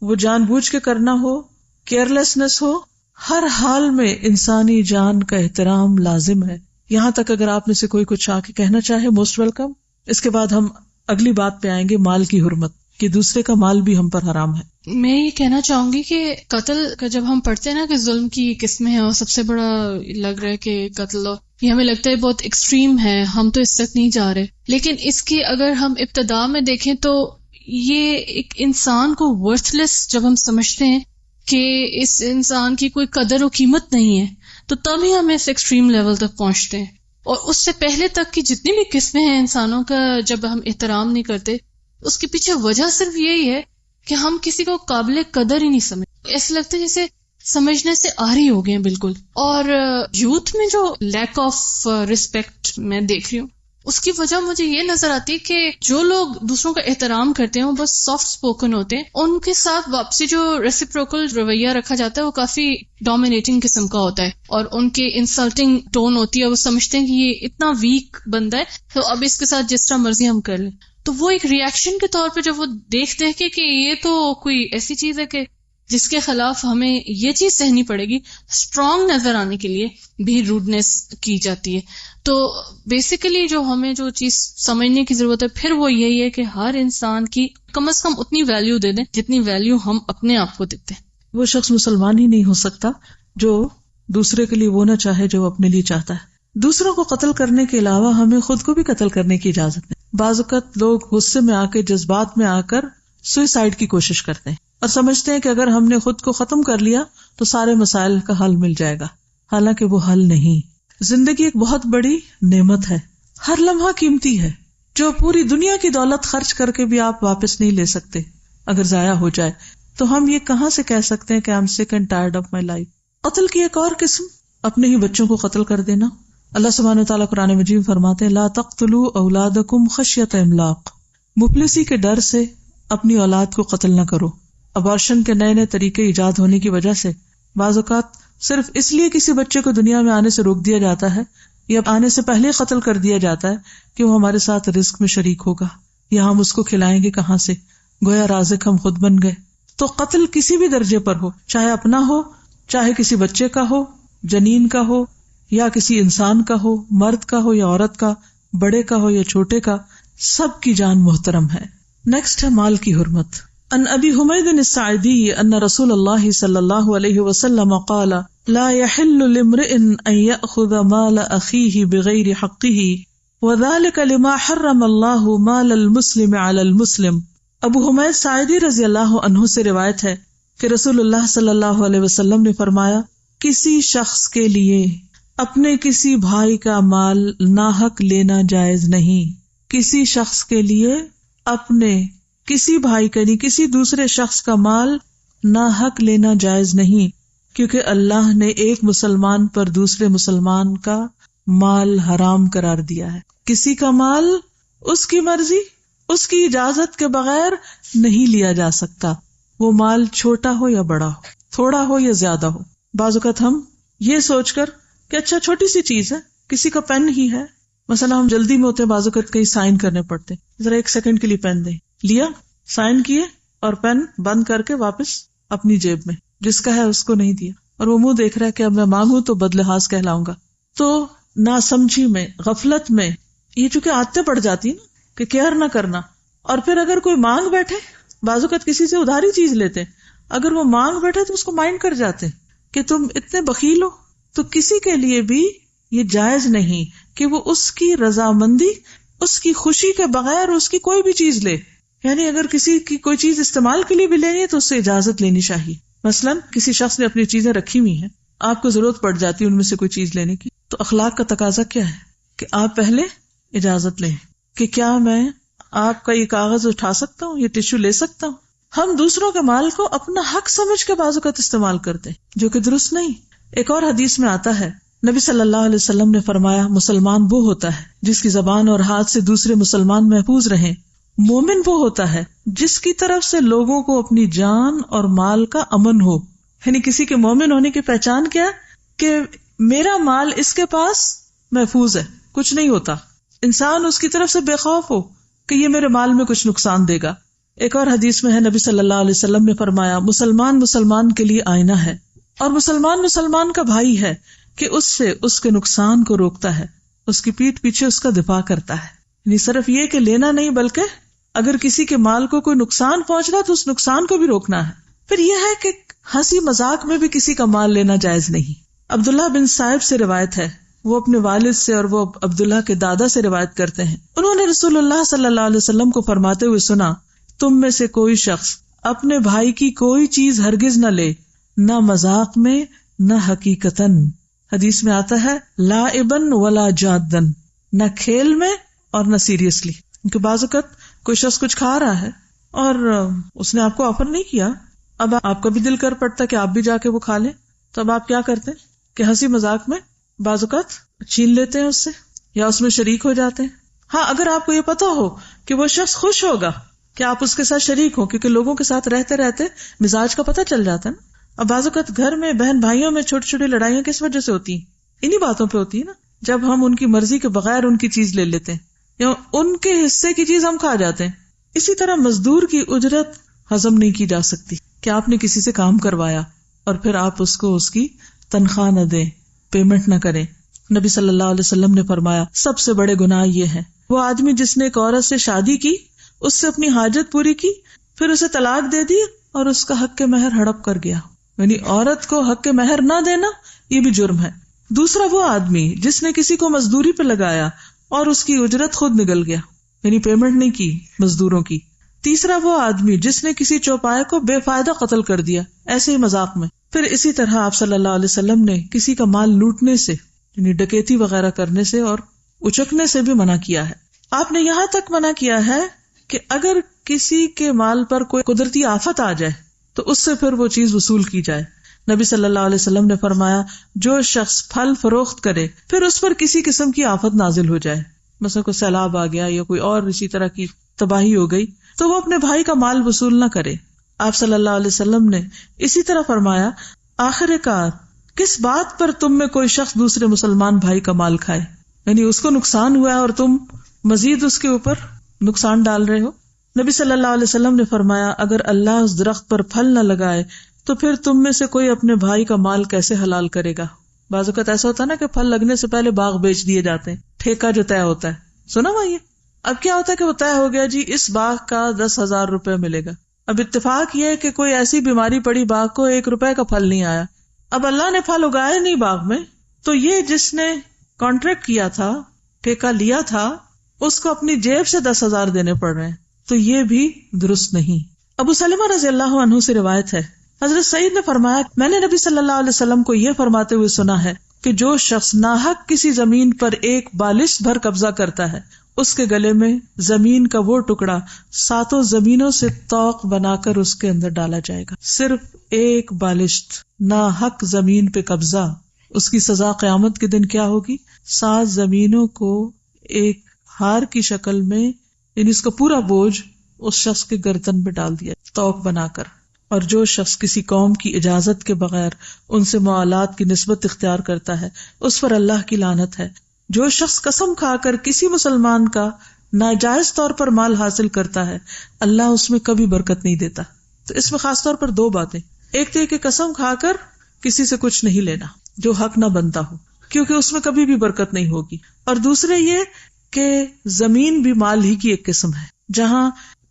وہ جان بوجھ کے کرنا ہو، کیئرلیسنس ہو، ہر حال میں انسانی جان کا احترام لازم ہے۔ یہاں تک اگر آپ میں سے کوئی کچھ آ کے کہنا چاہے، موسٹ ویلکم۔ اس کے بعد ہم اگلی بات پہ آئیں گے، مال کی حرمت، کہ دوسرے کا مال بھی ہم پر حرام ہے۔ میں یہ کہنا چاہوں گی کہ قتل کا جب ہم پڑھتے ہیں نا کہ ظلم کی قسمیں ہیں، اور سب سے بڑا لگ رہا ہے کہ قتل، یہ ہمیں لگتا ہے بہت ایکسٹریم ہے، ہم تو اس تک نہیں جا رہے، لیکن اس کی اگر ہم ابتدا میں دیکھیں تو یہ ایک انسان کو ورتھ لیس جب ہم سمجھتے ہیں کہ اس انسان کی کوئی قدر و قیمت نہیں ہے، تو تب ہی ہم اس ایکسٹریم لیول تک پہنچتے ہیں۔ اور اس سے پہلے تک کی جتنی بھی قسمیں ہیں انسانوں کا، جب ہم احترام نہیں کرتے، اس کے پیچھے وجہ صرف یہی ہے کہ ہم کسی کو قابل قدر ہی نہیں سمجھتے، ایسا لگتا ہے جیسے سمجھنے سے آری ہو گئے ہیں بالکل۔ اور یوتھ میں جو لیک آف رسپیکٹ میں دیکھ رہی ہوں، اس کی وجہ مجھے یہ نظر آتی کہ جو لوگ دوسروں کا احترام کرتے ہیں وہ بس سافٹ اسپوکن ہوتے ہیں، ان کے ساتھ واپسی جو ریسیپروکل رویہ رکھا جاتا ہے وہ کافی ڈومینیٹنگ قسم کا ہوتا ہے، اور ان کے انسلٹنگ ٹون ہوتی ہے، وہ سمجھتے ہیں کہ یہ اتنا ویک بندہ ہے تو اب اس کے ساتھ جس طرح مرضی ہم کر لیں۔ تو وہ ایک ری ایکشن کے طور پہ جب وہ دیکھتے ہیں کہ یہ تو کوئی ایسی چیز ہے کہ جس کے خلاف ہمیں یہ چیز سہنی پڑے گی. اسٹرانگ نظر آنے کے لیے بھی روڈنس کی جاتی ہے. تو بیسیکلی جو ہمیں جو چیز سمجھنے کی ضرورت ہے پھر وہ یہی ہے کہ ہر انسان کی کم از کم اتنی ویلیو دے دیں جتنی ویلیو ہم اپنے آپ کو دیتے ہیں. وہ شخص مسلمان ہی نہیں ہو سکتا جو دوسرے کے لیے وہ نہ چاہے جو وہ اپنے لیے چاہتا ہے. دوسروں کو قتل کرنے کے علاوہ ہمیں خود کو بھی قتل کرنے کی اجازت ہے. بعض اوقات لوگ غصے میں آ کے جذبات میں آ کر سوئسائڈ کی کوشش کرتے ہیں اور سمجھتے ہیں کہ اگر ہم نے خود کو ختم کر لیا تو سارے مسائل کا حل مل جائے گا، حالانکہ وہ حل نہیں. زندگی ایک بہت بڑی نعمت ہے، ہر لمحہ قیمتی ہے، جو پوری دنیا کی دولت خرچ کر کے بھی آپ واپس نہیں لے سکتے اگر ضائع ہو جائے. تو ہم یہ کہاں سے کہہ سکتے ہیں کہ I'm sick and tired of my life. قتل کی ایک اور قسم اپنے ہی بچوں کو قتل کر دینا. اللہ سبحانہ وتعالیٰ قرآن مجید فرماتے ہیں لا تقتلوا اولادکم خشیۃ املاق. مفلسی کے ڈر سے اپنی اولاد کو قتل نہ کرو. ابارشن کے نئے نئے طریقے ایجاد ہونے کی وجہ سے بعض اوقات صرف اس لیے کسی بچے کو دنیا میں آنے سے روک دیا جاتا ہے یا آنے سے پہلے قتل کر دیا جاتا ہے کہ وہ ہمارے ساتھ رزق میں شریک ہوگا یا ہم اس کو کھلائیں گے کہاں سے، گویا رازق ہم خود بن گئے. تو قتل کسی بھی درجے پر ہو، چاہے اپنا ہو، چاہے کسی بچے کا ہو، جنین کا ہو یا کسی انسان کا ہو، مرد کا ہو یا عورت کا، بڑے کا ہو یا چھوٹے کا، سب کی جان محترم ہے. نیکسٹ ہے مال کی حرمت. ان ابی حمید الساعدی ان رسول اللہ صلی اللہ علیہ وسلم قال لا يحل لامرئ ان يأخذ مال اخیہ بغیر حقہ وذلك لما حرم اللہ مال المسلم علی المسلم. ابو حمید ساعدی رضی اللہ عنہ سے روایت ہے کہ رسول اللہ صلی اللہ علیہ وسلم نے فرمایا کسی شخص کے لیے اپنے کسی بھائی کا مال ناحق لینا جائز نہیں. کسی شخص کے لیے اپنے کسی بھائی کا یعنی کسی دوسرے شخص کا مال ناحق لینا جائز نہیں، کیونکہ اللہ نے ایک مسلمان پر دوسرے مسلمان کا مال حرام قرار دیا ہے. کسی کا مال اس کی مرضی، اس کی اجازت کے بغیر نہیں لیا جا سکتا، وہ مال چھوٹا ہو یا بڑا ہو، تھوڑا ہو یا زیادہ ہو. بعض اوقات ہم یہ سوچ کر کہ اچھا چھوٹی سی چیز ہے، کسی کا پین ہی ہے، مثلا ہم جلدی میں ہوتے بعض اوقات کہیں سائن کرنے پڑتے، ذرا 1 سیکنڈ کے لیے پین دیں، لیا، سائن کیے اور پین بند کر کے واپس اپنی جیب میں، جس کا ہے اس کو نہیں دیا، اور وہ منہ دیکھ رہا ہے کہ اب میں مانگوں تو بدلحاظ کہلاؤں گا. تو ناسمجھی میں، غفلت میں یہ چونکہ عادتیں پڑ جاتی نا کہ کیئر نہ کرنا. اور پھر اگر کوئی مانگ بیٹھے، بعض اوقات کسی سے ادھاری چیز لیتے، اگر وہ مانگ بیٹھے تو اس کو مائنڈ کر جاتے کہ تم اتنے بخیل ہو. تو کسی کے لیے بھی یہ جائز نہیں کہ وہ اس کی رضامندی، اس کی خوشی کے بغیر اس کی کوئی بھی چیز لے. یعنی اگر کسی کی کوئی چیز استعمال کے لیے بھی لینی ہے تو اس سے اجازت لینی چاہیے. مثلا کسی شخص نے اپنی چیزیں رکھی ہوئی ہیں، آپ کو ضرورت پڑ جاتی ہے ان میں سے کوئی چیز لینے کی، تو اخلاق کا تقاضا کیا ہے کہ آپ پہلے اجازت لیں کہ کیا میں آپ کا یہ کاغذ اٹھا سکتا ہوں، یہ ٹیشو لے سکتا ہوں. ہم دوسروں کے مال کو اپنا حق سمجھ کے بعض اوقات استعمال کرتے ہیں جو کہ درست نہیں. ایک اور حدیث میں آتا ہے نبی صلی اللہ علیہ وسلم نے فرمایا مسلمان وہ ہوتا ہے جس کی زبان اور ہاتھ سے دوسرے مسلمان محفوظ رہیں. مومن وہ ہوتا ہے جس کی طرف سے لوگوں کو اپنی جان اور مال کا امن ہو. یعنی کسی کے مومن ہونے کی پہچان کیا کہ میرا مال اس کے پاس محفوظ ہے، کچھ نہیں ہوتا. انسان اس کی طرف سے بے خوف ہو کہ یہ میرے مال میں کچھ نقصان دے گا. ایک اور حدیث میں ہے نبی صلی اللہ علیہ وسلم نے فرمایا مسلمان مسلمان کے لیے آئینہ ہے اور مسلمان مسلمان کا بھائی ہے کہ اس سے اس کے نقصان کو روکتا ہے، اس کی پیٹھ پیچھے اس کا دفاع کرتا ہے. یعنی صرف یہ کہ لینا نہیں بلکہ اگر کسی کے مال کو کوئی نقصان پہنچ رہا تو اس نقصان کو بھی روکنا ہے. پھر یہ ہے کہ ہنسی مذاق میں بھی کسی کا مال لینا جائز نہیں. عبداللہ بن صائب سے روایت ہے، وہ اپنے والد سے اور وہ عبداللہ کے دادا سے روایت کرتے ہیں، انہوں نے رسول اللہ صلی اللہ علیہ وسلم کو فرماتے ہوئے سنا تم میں سے کوئی شخص اپنے بھائی کی کوئی چیز ہرگز نہ لے، نہ مذاق میں نہ حقیقتاً. حدیث میں آتا ہے لائبن ولا جادن، نہ کھیل میں اور نہ سیریسلی. کیونکہ بعض اوقات کوئی شخص کچھ کھا رہا ہے اور اس نے آپ کو آفر نہیں کیا، اب آپ کا بھی دل کر پڑتا کہ آپ بھی جا کے وہ کھا لیں، تو اب آپ کیا کرتے ہیں کہ ہنسی مذاق میں بعض اوقات چھین لیتے ہیں اس سے یا اس میں شریک ہو جاتے ہیں. ہاں اگر آپ کو یہ پتا ہو کہ وہ شخص خوش ہوگا کہ آپ اس کے ساتھ شریک ہو، کیونکہ لوگوں کے ساتھ رہتے رہتے مزاج کا پتہ چل جاتا ہے نا. اب بعض اوقات گھر میں بہن بھائیوں میں چھوٹی چھوٹی لڑائیاں کس وجہ سے ہوتی ہیں؟ انہی باتوں پہ ہوتی ہے نا، جب ہم ان کی مرضی کے بغیر ان کی چیز لے لیتے ہیں یا ان کے حصے کی چیز ہم کھا جاتے ہیں. اسی طرح مزدور کی اجرت ہضم نہیں کی جا سکتی، کہ آپ نے کسی سے کام کروایا اور پھر آپ اس کو اس کی تنخواہ نہ دیں، پیمنٹ نہ کریں. نبی صلی اللہ علیہ وسلم نے فرمایا سب سے بڑے گناہ یہ ہیں وہ آدمی جس نے ایک عورت سے شادی کی، اس سے اپنی حاجت پوری کی، پھر اسے طلاق دے دی اور اس کا حق مہر ہڑپ کر گیا. یعنی عورت کو حق مہر نہ دینا یہ بھی جرم ہے. دوسرا وہ آدمی جس نے کسی کو مزدوری پہ لگایا اور اس کی اجرت خود نگل گیا، یعنی پیمنٹ نہیں کی مزدوروں کی. تیسرا وہ آدمی جس نے کسی چوپائے کو بے فائدہ قتل کر دیا ایسے ہی مذاق میں. پھر اسی طرح آپ صلی اللہ علیہ وسلم نے کسی کا مال لوٹنے سے یعنی ڈکیتی وغیرہ کرنے سے اور اچکنے سے بھی منع کیا ہے. آپ نے یہاں تک منع کیا ہے کہ اگر کسی کے مال پر کوئی قدرتی آفت آ جائے تو اس سے پھر وہ چیز وصول کی جائے. نبی صلی اللہ علیہ وسلم نے فرمایا جو شخص پھل فروخت کرے پھر اس پر کسی قسم کی آفت نازل ہو جائے، مثلا کوئی سیلاب آ گیا یا کوئی اور اسی طرح کی تباہی ہو گئی، تو وہ اپنے بھائی کا مال وصول نہ کرے. آپ صلی اللہ علیہ وسلم نے اسی طرح فرمایا آخر کار کس بات پر تم میں کوئی شخص دوسرے مسلمان بھائی کا مال کھائے، یعنی اس کو نقصان ہوا ہے اور تم مزید اس کے اوپر نقصان ڈال رہے ہو. نبی صلی اللہ علیہ وسلم نے فرمایا اگر اللہ اس درخت پر پھل نہ لگائے تو پھر تم میں سے کوئی اپنے بھائی کا مال کیسے حلال کرے گا. بعض اوقات ایسا ہوتا ہے نا کہ پھل لگنے سے پہلے باغ بیچ دیے جاتے ہیں، ٹھیکہ جو طے ہوتا ہے، سنا ہوا یہ. اب کیا ہوتا ہے کہ وہ طے ہو گیا جی اس باغ کا 10,000 روپے ملے گا. اب اتفاق یہ ہے کہ کوئی ایسی بیماری پڑی باغ کو 1 روپے کا پھل نہیں آیا. اب اللہ نے پھل اگائے نہیں باغ میں، تو یہ جس نے کانٹریکٹ کیا تھا، ٹھیکہ لیا تھا، اس کو اپنی جیب سے 10,000 دینے پڑ رہے ہیں، تو یہ بھی درست نہیں. ابو سلمہ رضی اللہ عنہ سے روایت ہے حضرت سعید نے فرمایا میں نے نبی صلی اللہ علیہ وسلم کو یہ فرماتے ہوئے سنا ہے کہ جو شخص ناحق کسی زمین پر ایک بالش بھر قبضہ کرتا ہے اس کے گلے میں زمین کا وہ ٹکڑا 7 زمینوں سے طوق بنا کر اس کے اندر ڈالا جائے گا. صرف ایک بالشت ناحق زمین پہ قبضہ، اس کی سزا قیامت کے دن کیا ہوگی؟ 7 زمینوں کو ایک ہار کی شکل میں، یعنی اس کا پورا بوجھ اس شخص کے گردن پہ ڈال دیا طوق بنا کر. اور جو شخص کسی قوم کی اجازت کے بغیر ان سے موالات کی نسبت اختیار کرتا ہے اس پر اللہ کی لعنت ہے. جو شخص قسم کھا کر کسی مسلمان کا ناجائز طور پر مال حاصل کرتا ہے اللہ اس میں کبھی برکت نہیں دیتا. تو اس میں خاص طور پر 2 باتیں، ایک تو یہ کہ قسم کھا کر کسی سے کچھ نہیں لینا جو حق نہ بنتا ہو، کیونکہ اس میں کبھی بھی برکت نہیں ہوگی. اور دوسرے یہ کہ زمین بھی مال ہی کی ایک قسم ہے. جہاں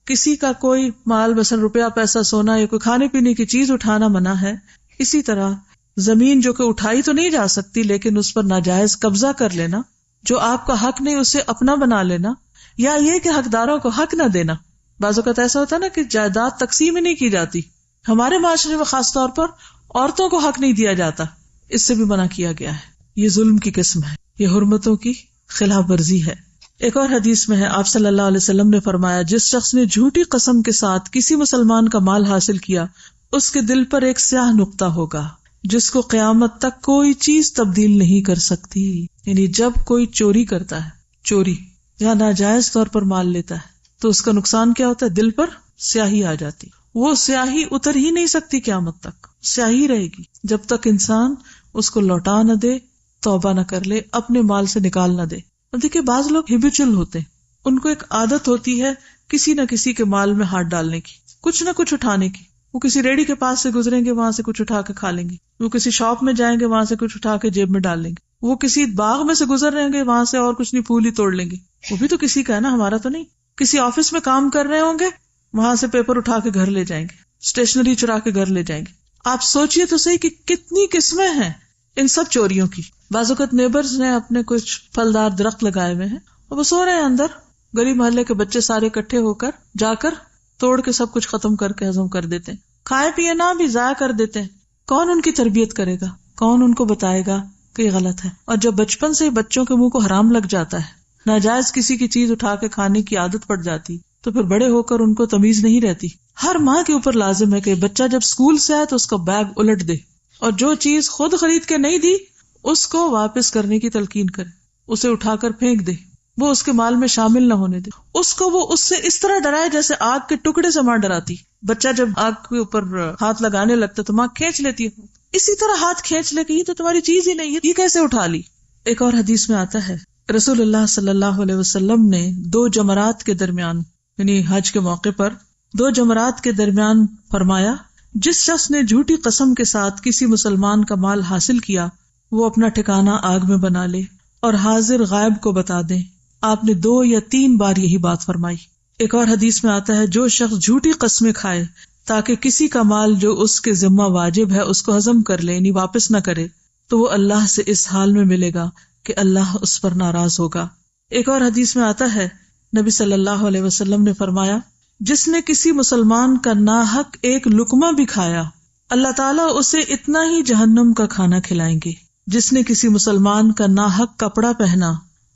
کسی کا کوئی مال مثلا روپیہ پیسہ سونا یا کوئی کھانے پینے کی چیز اٹھانا منع ہے، اسی طرح زمین جو کہ اٹھائی تو نہیں جا سکتی لیکن اس پر ناجائز قبضہ کر لینا، جو آپ کا حق نہیں اسے اپنا بنا لینا، یا یہ کہ حقداروں کو حق نہ دینا. بعض اوقات ایسا ہوتا ہے نا کہ جائیداد تقسیم ہی نہیں کی جاتی. ہمارے معاشرے میں خاص طور پر عورتوں کو حق نہیں دیا جاتا، اس سے بھی منع کیا گیا ہے. یہ ظلم کی قسم ہے، یہ حرمتوں کی خلاف ورزی ہے. ایک اور حدیث میں ہے آپ صلی اللہ علیہ وسلم نے فرمایا جس شخص نے جھوٹی قسم کے ساتھ کسی مسلمان کا مال حاصل کیا اس کے دل پر ایک سیاہ نقطہ ہوگا جس کو قیامت تک کوئی چیز تبدیل نہیں کر سکتی. یعنی جب کوئی چوری کرتا ہے، چوری یا ناجائز طور پر مال لیتا ہے، تو اس کا نقصان کیا ہوتا ہے؟ دل پر سیاہی آ جاتی. وہ سیاہی اتر ہی نہیں سکتی قیامت تک، سیاہی رہے گی جب تک انسان اس کو لوٹا نہ دے، توبہ نہ کر لے، اپنے مال سے نکال نہ دے. اب دیکھیں بعض لوگ ہیبیچل ہوتے ہیں، ان کو ایک عادت ہوتی ہے کسی نہ کسی کے مال میں ہاتھ ڈالنے کی، کچھ نہ کچھ اٹھانے کی. وہ کسی ریڑھی کے پاس سے گزریں گے، وہاں سے کچھ اٹھا کے کھا لیں گے. وہ کسی شاپ میں جائیں گے، وہاں سے کچھ اٹھا کے جیب میں ڈال لیں گے. وہ کسی باغ میں سے گزر رہے گے، وہاں سے اور کچھ نہیں پھول ہی توڑ لیں گے. وہ بھی تو کسی کا ہے نا، ہمارا تو نہیں. کسی آفس میں کام کر رہے ہوں گے، وہاں سے پیپر اٹھا کے گھر لے جائیں گے، اسٹیشنری چرا کے گھر لے جائیں گے. آپ سوچئے تو صحیح کہ کتنی قسمیں ہیں ان سب چوریوں کی. بعض اوقات نیبرز نے اپنے کچھ پھلدار درخت لگائے ہوئے ہیں، وہ سو رہے ہیں اندر، گلی محلے کے بچے سارے اکٹھے ہو کر جا کر توڑ کے سب کچھ ختم کر کے ہضم کر دیتے ہیں. کھائے پیے نہ بھی ضائع کر دیتے ہیں. کون ان کی تربیت کرے گا؟ کون ان کو بتائے گا کہ یہ غلط ہے؟ اور جب بچپن سے بچوں کے منہ کو حرام لگ جاتا ہے، ناجائز کسی کی چیز اٹھا کے کھانے کی عادت پڑ جاتی، تو پھر بڑے ہو کر ان کو تمیز نہیں رہتی. ہر ماں کے اوپر لازم ہے کہ بچہ جب اسکول سے آئے تو اس کا بیگ الٹ دے، اور جو چیز خود خرید کے نہیں دی اس کو واپس کرنے کی تلقین کرے، اسے اٹھا کر پھینک دے، وہ اس کے مال میں شامل نہ ہونے دے. اس کو وہ اس سے اس طرح ڈرائے جیسے آگ کے ٹکڑے سے ماں ڈراتی. بچہ جب آگ کے اوپر ہاتھ لگانے لگتا تو ماں کھینچ لیتی ہے، اسی طرح ہاتھ کھینچ لے کہ یہ تو تمہاری چیز ہی نہیں ہے، یہ کیسے اٹھا لی. ایک اور حدیث میں آتا ہے رسول اللہ صلی اللہ علیہ وسلم نے 2 جمرات کے درمیان، یعنی حج کے موقع پر 2 جمرات کے درمیان فرمایا جس شخص نے جھوٹی قسم کے ساتھ کسی مسلمان کا مال حاصل کیا وہ اپنا ٹھکانہ آگ میں بنا لے اور حاضر غائب کو بتا دے. آپ نے 2 یا 3 بار یہی بات فرمائی. ایک اور حدیث میں آتا ہے جو شخص جھوٹی قسمیں کھائے تاکہ کسی کا مال جو اس کے ذمہ واجب ہے اس کو ہضم کر لے، یعنی واپس نہ کرے، تو وہ اللہ سے اس حال میں ملے گا کہ اللہ اس پر ناراض ہوگا. ایک اور حدیث میں آتا ہے نبی صلی اللہ علیہ وسلم نے فرمایا جس نے کسی مسلمان کا ناحق ایک لقمہ بھی کھایا اللہ تعالیٰ اسے اتنا ہی جہنم کا کھانا کھلائیں گے. جس نے کسی مسلمان کا ناحق کپڑا پہنا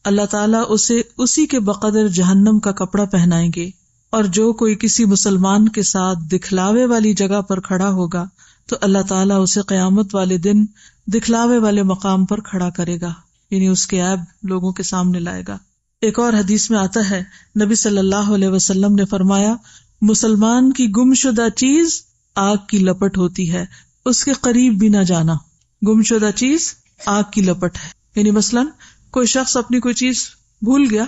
اللہ تعالیٰ اسے اسی کے بقدر جہنم کا کپڑا پہنائیں گے. اور جو کوئی کسی مسلمان کے ساتھ دکھلاوے والی جگہ پر کھڑا ہوگا تو اللہ تعالیٰ اسے قیامت والے دن دکھلاوے والے مقام پر کھڑا کرے گا، یعنی اس کے عیب لوگوں کے سامنے لائے گا. ایک اور حدیث میں آتا ہے نبی صلی اللہ علیہ وسلم نے فرمایا مسلمان کی گمشدہ چیز آگ کی لپٹ ہوتی ہے، اس کے قریب بھی نہ جانا. گمشدہ چیز آگ کی لپٹ ہے، یعنی مثلاً کوئی شخص اپنی کوئی چیز بھول گیا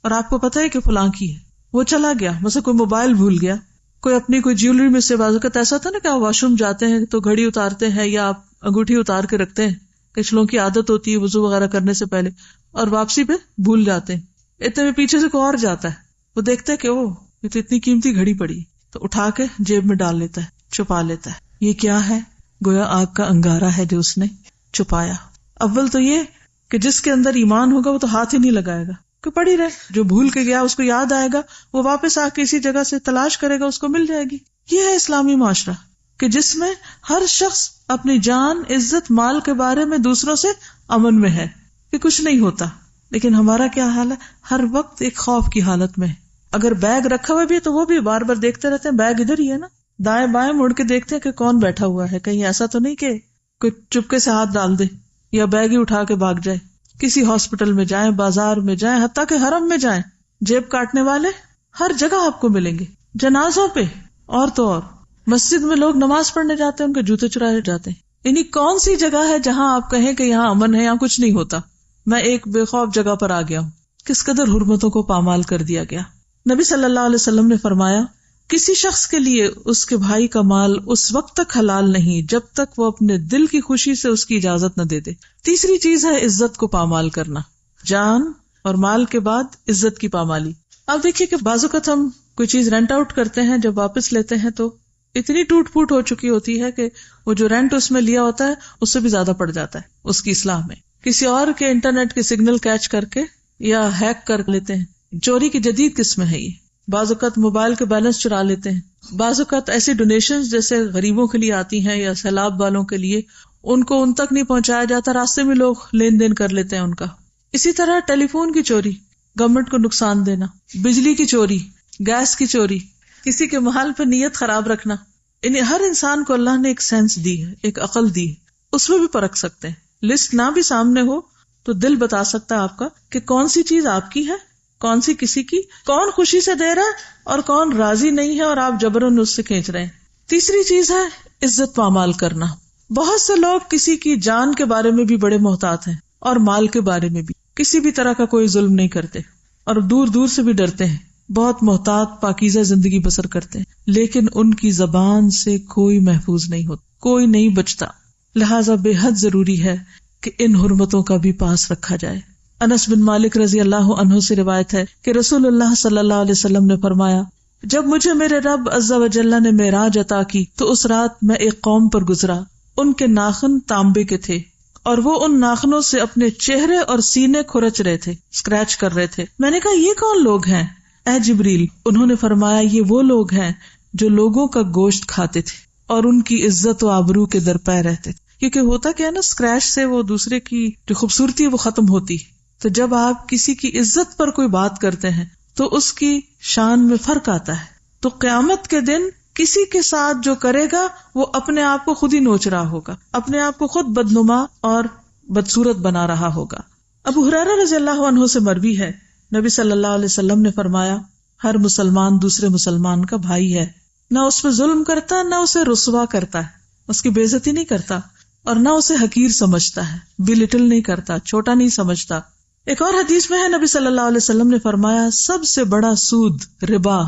اور آپ کو پتا ہے کہ فلاں کی ہے، وہ چلا گیا. مثلا کوئی موبائل بھول گیا، کوئی اپنی کوئی جیولری میں سے، بعض اوقات ایسا تھا نا کہ آپ واش روم جاتے ہیں تو گھڑی اتارتے ہیں یا آپ انگوٹھی اتار کے رکھتے ہیں، کچھ لوگوں کی عادت ہوتی ہے وضو وغیرہ کرنے سے پہلے، اور واپسی پہ بھول جاتے ہیں. اتنے میں پیچھے سے کوئی اور جاتا ہے، وہ دیکھتا ہے کہ یہ تو اتنی قیمتی گھڑی پڑی، تو اٹھا کے جیب میں ڈال لیتا ہے، چھپا لیتا ہے. یہ کیا ہے؟ گویا آگ کا انگارہ ہے جو اس نے چھپایا. اول تو یہ کہ جس کے اندر ایمان ہوگا وہ تو ہاتھ ہی نہیں لگائے گا کہ پڑی رہے. جو بھول کے گیا اس کو یاد آئے گا، وہ واپس آ کے اسی جگہ سے تلاش کرے گا، اس کو مل جائے گی. یہ ہے اسلامی معاشرہ کہ جس میں ہر شخص اپنی جان، عزت، مال کے بارے میں دوسروں سے امن میں ہے کہ کچھ نہیں ہوتا. لیکن ہمارا کیا حال ہے؟ ہر وقت ایک خوف کی حالت میں. اگر بیگ رکھا ہوا بھی ہے تو وہ بھی بار بار دیکھتے رہتے ہیں، بیگ ادھر ہی ہے نا، دائیں بائیں مڑ کے دیکھتے ہیں کہ کون بیٹھا ہوا ہے، کہیں ایسا تو نہیں کہ کوئی چپکے سے ہاتھ ڈال دے یا بیگ ہی اٹھا کے بھاگ جائے. کسی ہاسپٹل میں جائیں، بازار میں جائیں، حتیٰ کہ حرم میں جائیں، جیب کاٹنے والے ہر جگہ آپ کو ملیں گے. جنازوں پہ اور تو اور مسجد میں لوگ نماز پڑھنے جاتے ہیں، ان کے جوتے چرائے جاتے ہیں. یعنی کون سی جگہ ہے جہاں آپ کہیں کہ یہاں امن ہے، یہاں کچھ نہیں ہوتا؟ میں ایک بے خوف جگہ پر آ گیا ہوں. کس قدر حرمتوں کو پامال کر دیا گیا. نبی صلی اللہ علیہ وسلم نے فرمایا کسی شخص کے لیے اس کے بھائی کا مال اس وقت تک حلال نہیں جب تک وہ اپنے دل کی خوشی سے اس کی اجازت نہ دے دے. تیسری چیز ہے عزت کو پامال کرنا، جان اور مال کے بعد عزت کی پامالی. اب دیکھیے کہ بعض اوقات ہم کوئی چیز رینٹ آؤٹ کرتے ہیں، جب واپس لیتے ہیں تو اتنی ٹوٹ پھوٹ ہو چکی ہوتی ہے کہ وہ جو رینٹ اس میں لیا ہوتا ہے اس سے بھی زیادہ پڑ جاتا ہے اس کی اصلاح میں. کسی اور کے انٹرنیٹ کے سگنل کیچ کر کے یا ہیک کر لیتے ہیں. چوری کی جدید قسم ہے یہ. بعض اوقات موبائل کے بیلنس چرا لیتے ہیں. بعض اوقات ایسی ڈونیشنز جیسے غریبوں کے لیے آتی ہیں یا سیلاب والوں کے لیے، ان کو ان تک نہیں پہنچایا جاتا، راستے میں لوگ لین دین کر لیتے ہیں ان کا. اسی طرح ٹیلی فون کی چوری، گورنمنٹ کو نقصان دینا، بجلی کی چوری، گیس کی چوری، کسی کے محل پہ نیت خراب رکھنا. انہیں ہر انسان کو اللہ نے ایک سینس دی ہے، ایک عقل دی ہے، اس میں بھی پرکھ سکتے ہیں. لسٹ نہ بھی سامنے ہو تو دل بتا سکتا ہے آپ کا کہ کون سی چیز آپ کی ہے، کون سی کسی کی، کون خوشی سے دے رہا ہے اور کون راضی نہیں ہے اور آپ جبرن اس سے کھینچ رہے ہیں. تیسری چیز ہے عزت پامال کرنا. بہت سے لوگ کسی کی جان کے بارے میں بھی بڑے محتاط ہیں اور مال کے بارے میں بھی، کسی بھی طرح کا کوئی ظلم نہیں کرتے اور دور دور سے بھی ڈرتے ہیں، بہت محتاط پاکیزہ زندگی بسر کرتے ہیں، لیکن ان کی زبان سے کوئی محفوظ نہیں ہوتا، کوئی نہیں بچتا. لہذا بے حد ضروری ہے کہ ان حرمتوں کا بھی پاس رکھا جائے. انس بن مالک رضی اللہ عنہ سے روایت ہے کہ رسول اللہ صلی اللہ علیہ وسلم نے فرمایا جب مجھے میرے رب عز و جل نے معراج عطا کی تو اس رات میں ایک قوم پر گزرا، ان کے ناخن تانبے کے تھے اور وہ ان ناخنوں سے اپنے چہرے اور سینے کھرچ رہے تھے، اسکریچ کر رہے تھے. میں نے کہا یہ کون لوگ ہیں اے جبریل؟ انہوں نے فرمایا یہ وہ لوگ ہیں جو لوگوں کا گوشت کھاتے تھے اور ان کی عزت و آبرو کے درپے رہتے تھے. کیونکہ ہوتا کیا ہے نا، اسکریچ سے وہ دوسرے کی جو خوبصورتی ہے وہ ختم ہوتی. تو جب آپ کسی کی عزت پر کوئی بات کرتے ہیں تو اس کی شان میں فرق آتا ہے. تو قیامت کے دن کسی کے ساتھ جو کرے گا وہ اپنے آپ کو خود ہی نوچ رہا ہوگا، اپنے آپ کو خود بدنما اور بدصورت بنا رہا ہوگا. ابو ہریرہ رضی اللہ عنہ سے مروی ہے نبی صلی اللہ علیہ وسلم نے فرمایا ہر مسلمان دوسرے مسلمان کا بھائی ہے، نہ اس پہ ظلم کرتا، نہ اسے رسوا کرتا ہے، اس کی بے عزتی نہیں کرتا اور نہ اسے حقیر سمجھتا ہے، بلٹل نہیں کرتا، چھوٹا نہیں سمجھتا. ایک اور حدیث میں ہے نبی صلی اللہ علیہ وسلم نے فرمایا سب سے بڑا سود ربا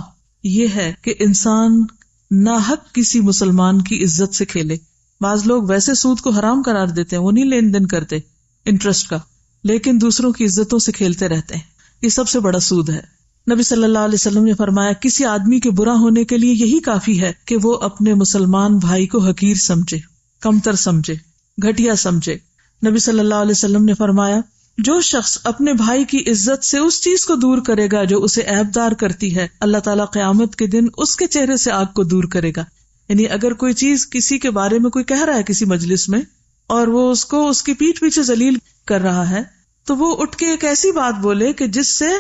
یہ ہے کہ انسان ناحق کسی مسلمان کی عزت سے کھیلے. بعض لوگ ویسے سود کو حرام قرار دیتے ہیں, وہ نہیں لین دین کرتے انٹرسٹ کا, لیکن دوسروں کی عزتوں سے کھیلتے رہتے ہیں. یہ سب سے بڑا سود ہے. نبی صلی اللہ علیہ وسلم نے فرمایا کسی آدمی کے برا ہونے کے لیے یہی کافی ہے کہ وہ اپنے مسلمان بھائی کو حقیر سمجھے, کمتر سمجھے, گھٹیا سمجھے. نبی صلی اللہ علیہ وسلم نے فرمایا جو شخص اپنے بھائی کی عزت سے اس چیز کو دور کرے گا جو اسے عیبدار کرتی ہے, اللہ تعالیٰ قیامت کے دن اس کے چہرے سے آگ کو دور کرے گا. یعنی اگر کوئی چیز کسی کے بارے میں کوئی کہہ رہا ہے کسی مجلس میں اور وہ اس کو اس کی پیٹھ پیچھے ذلیل کر رہا ہے, تو وہ اٹھ کے ایک ایسی بات بولے کہ جس سے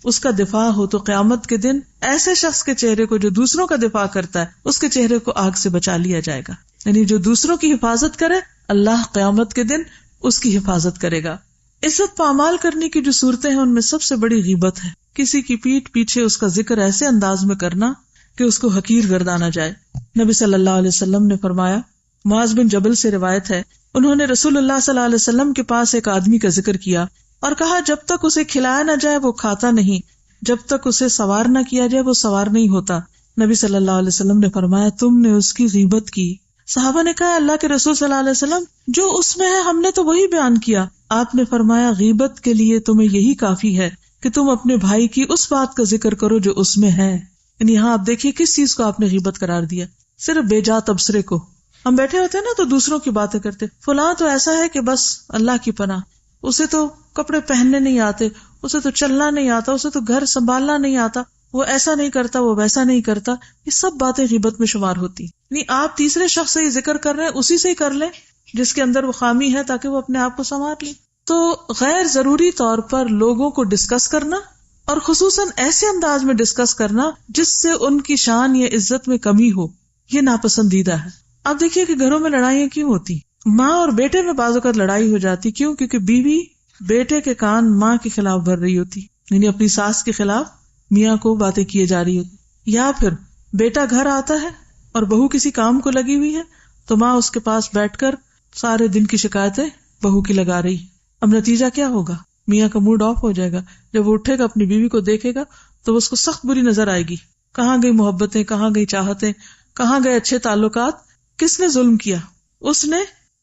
اس کا دفاع ہو, تو قیامت کے دن ایسے شخص کے چہرے کو جو دوسروں کا دفاع کرتا ہے اس کے چہرے کو آگ سے بچا لیا جائے گا. یعنی جو دوسروں کی حفاظت کرے اللہ قیامت کے دن اس کی حفاظت کرے گا. عزت پامال کرنے کی جو صورتیں ہیں ان میں سب سے بڑی غیبت ہے. کسی کی پیٹھ پیچھے اس کا ذکر ایسے انداز میں کرنا کہ اس کو حقیر گردانا جائے. نبی صلی اللہ علیہ وسلم نے فرمایا, معاذ بن جبل سے روایت ہے, انہوں نے رسول اللہ صلی اللہ علیہ وسلم کے پاس ایک آدمی کا ذکر کیا اور کہا جب تک اسے کھلایا نہ جائے وہ کھاتا نہیں, جب تک اسے سوار نہ کیا جائے وہ سوار نہیں ہوتا. نبی صلی اللہ علیہ وسلم نے فرمایا تم نے اس کی غیبت کی. صحابہ نے کہا اللہ کے رسول صلی اللہ علیہ وسلم جو اس میں ہے ہم نے تو وہی بیان کیا. آپ نے فرمایا غیبت کے لیے تمہیں یہی کافی ہے کہ تم اپنے بھائی کی اس بات کا ذکر کرو جو اس میں ہے. یعنی یہاں آپ دیکھیے کس چیز کو آپ نے غیبت قرار دیا, صرف بے جا تبصرے کو. ہم بیٹھے ہوتے ہیں نا تو دوسروں کی باتیں کرتے, فلاں تو ایسا ہے کہ بس اللہ کی پناہ, اسے تو کپڑے پہننے نہیں آتے, اسے تو چلنا نہیں آتا, اسے تو گھر سنبھالنا نہیں آتا, وہ ایسا نہیں کرتا, وہ ویسا نہیں کرتا. یہ سب باتیں غیبت میں شمار ہوتی. یعنی آپ تیسرے شخص سے ذکر کر رہے ہیں, اسی سے ہی کر لیں جس کے اندر وہ خامی ہے تاکہ وہ اپنے آپ کو سنوار لیں. تو غیر ضروری طور پر لوگوں کو ڈسکس کرنا اور خصوصاً ایسے انداز میں ڈسکس کرنا جس سے ان کی شان یا عزت میں کمی ہو, یہ ناپسندیدہ ہے. اب دیکھیے کہ گھروں میں لڑائیاں کیوں ہوتی, ماں اور بیٹے میں بعض اوقات لڑائی ہو جاتی. کیوں؟ کیونکہ بیوی بیٹے کے کان ماں کے خلاف بھر رہی ہوتی, یعنی اپنی ساس کے خلاف میاں کو باتیں کیے جا رہی ہوتی. یا پھر بیٹا گھر آتا ہے اور بہو کسی کام کو لگی ہوئی ہے تو ماں اس کے پاس بیٹھ کر سارے دن کی شکایتیں بہو کی لگا رہی. اب نتیجہ کیا ہوگا, میاں کا موڈ آف ہو جائے گا. جب وہ اٹھے گا اپنی بیوی کو دیکھے گا تو اس کو سخت بری نظر آئے گی. کہاں گئی محبتیں, کہاں گئی چاہتیں, کہاں گئے اچھے تعلقات. کس نے ظلم کیا؟ اس نے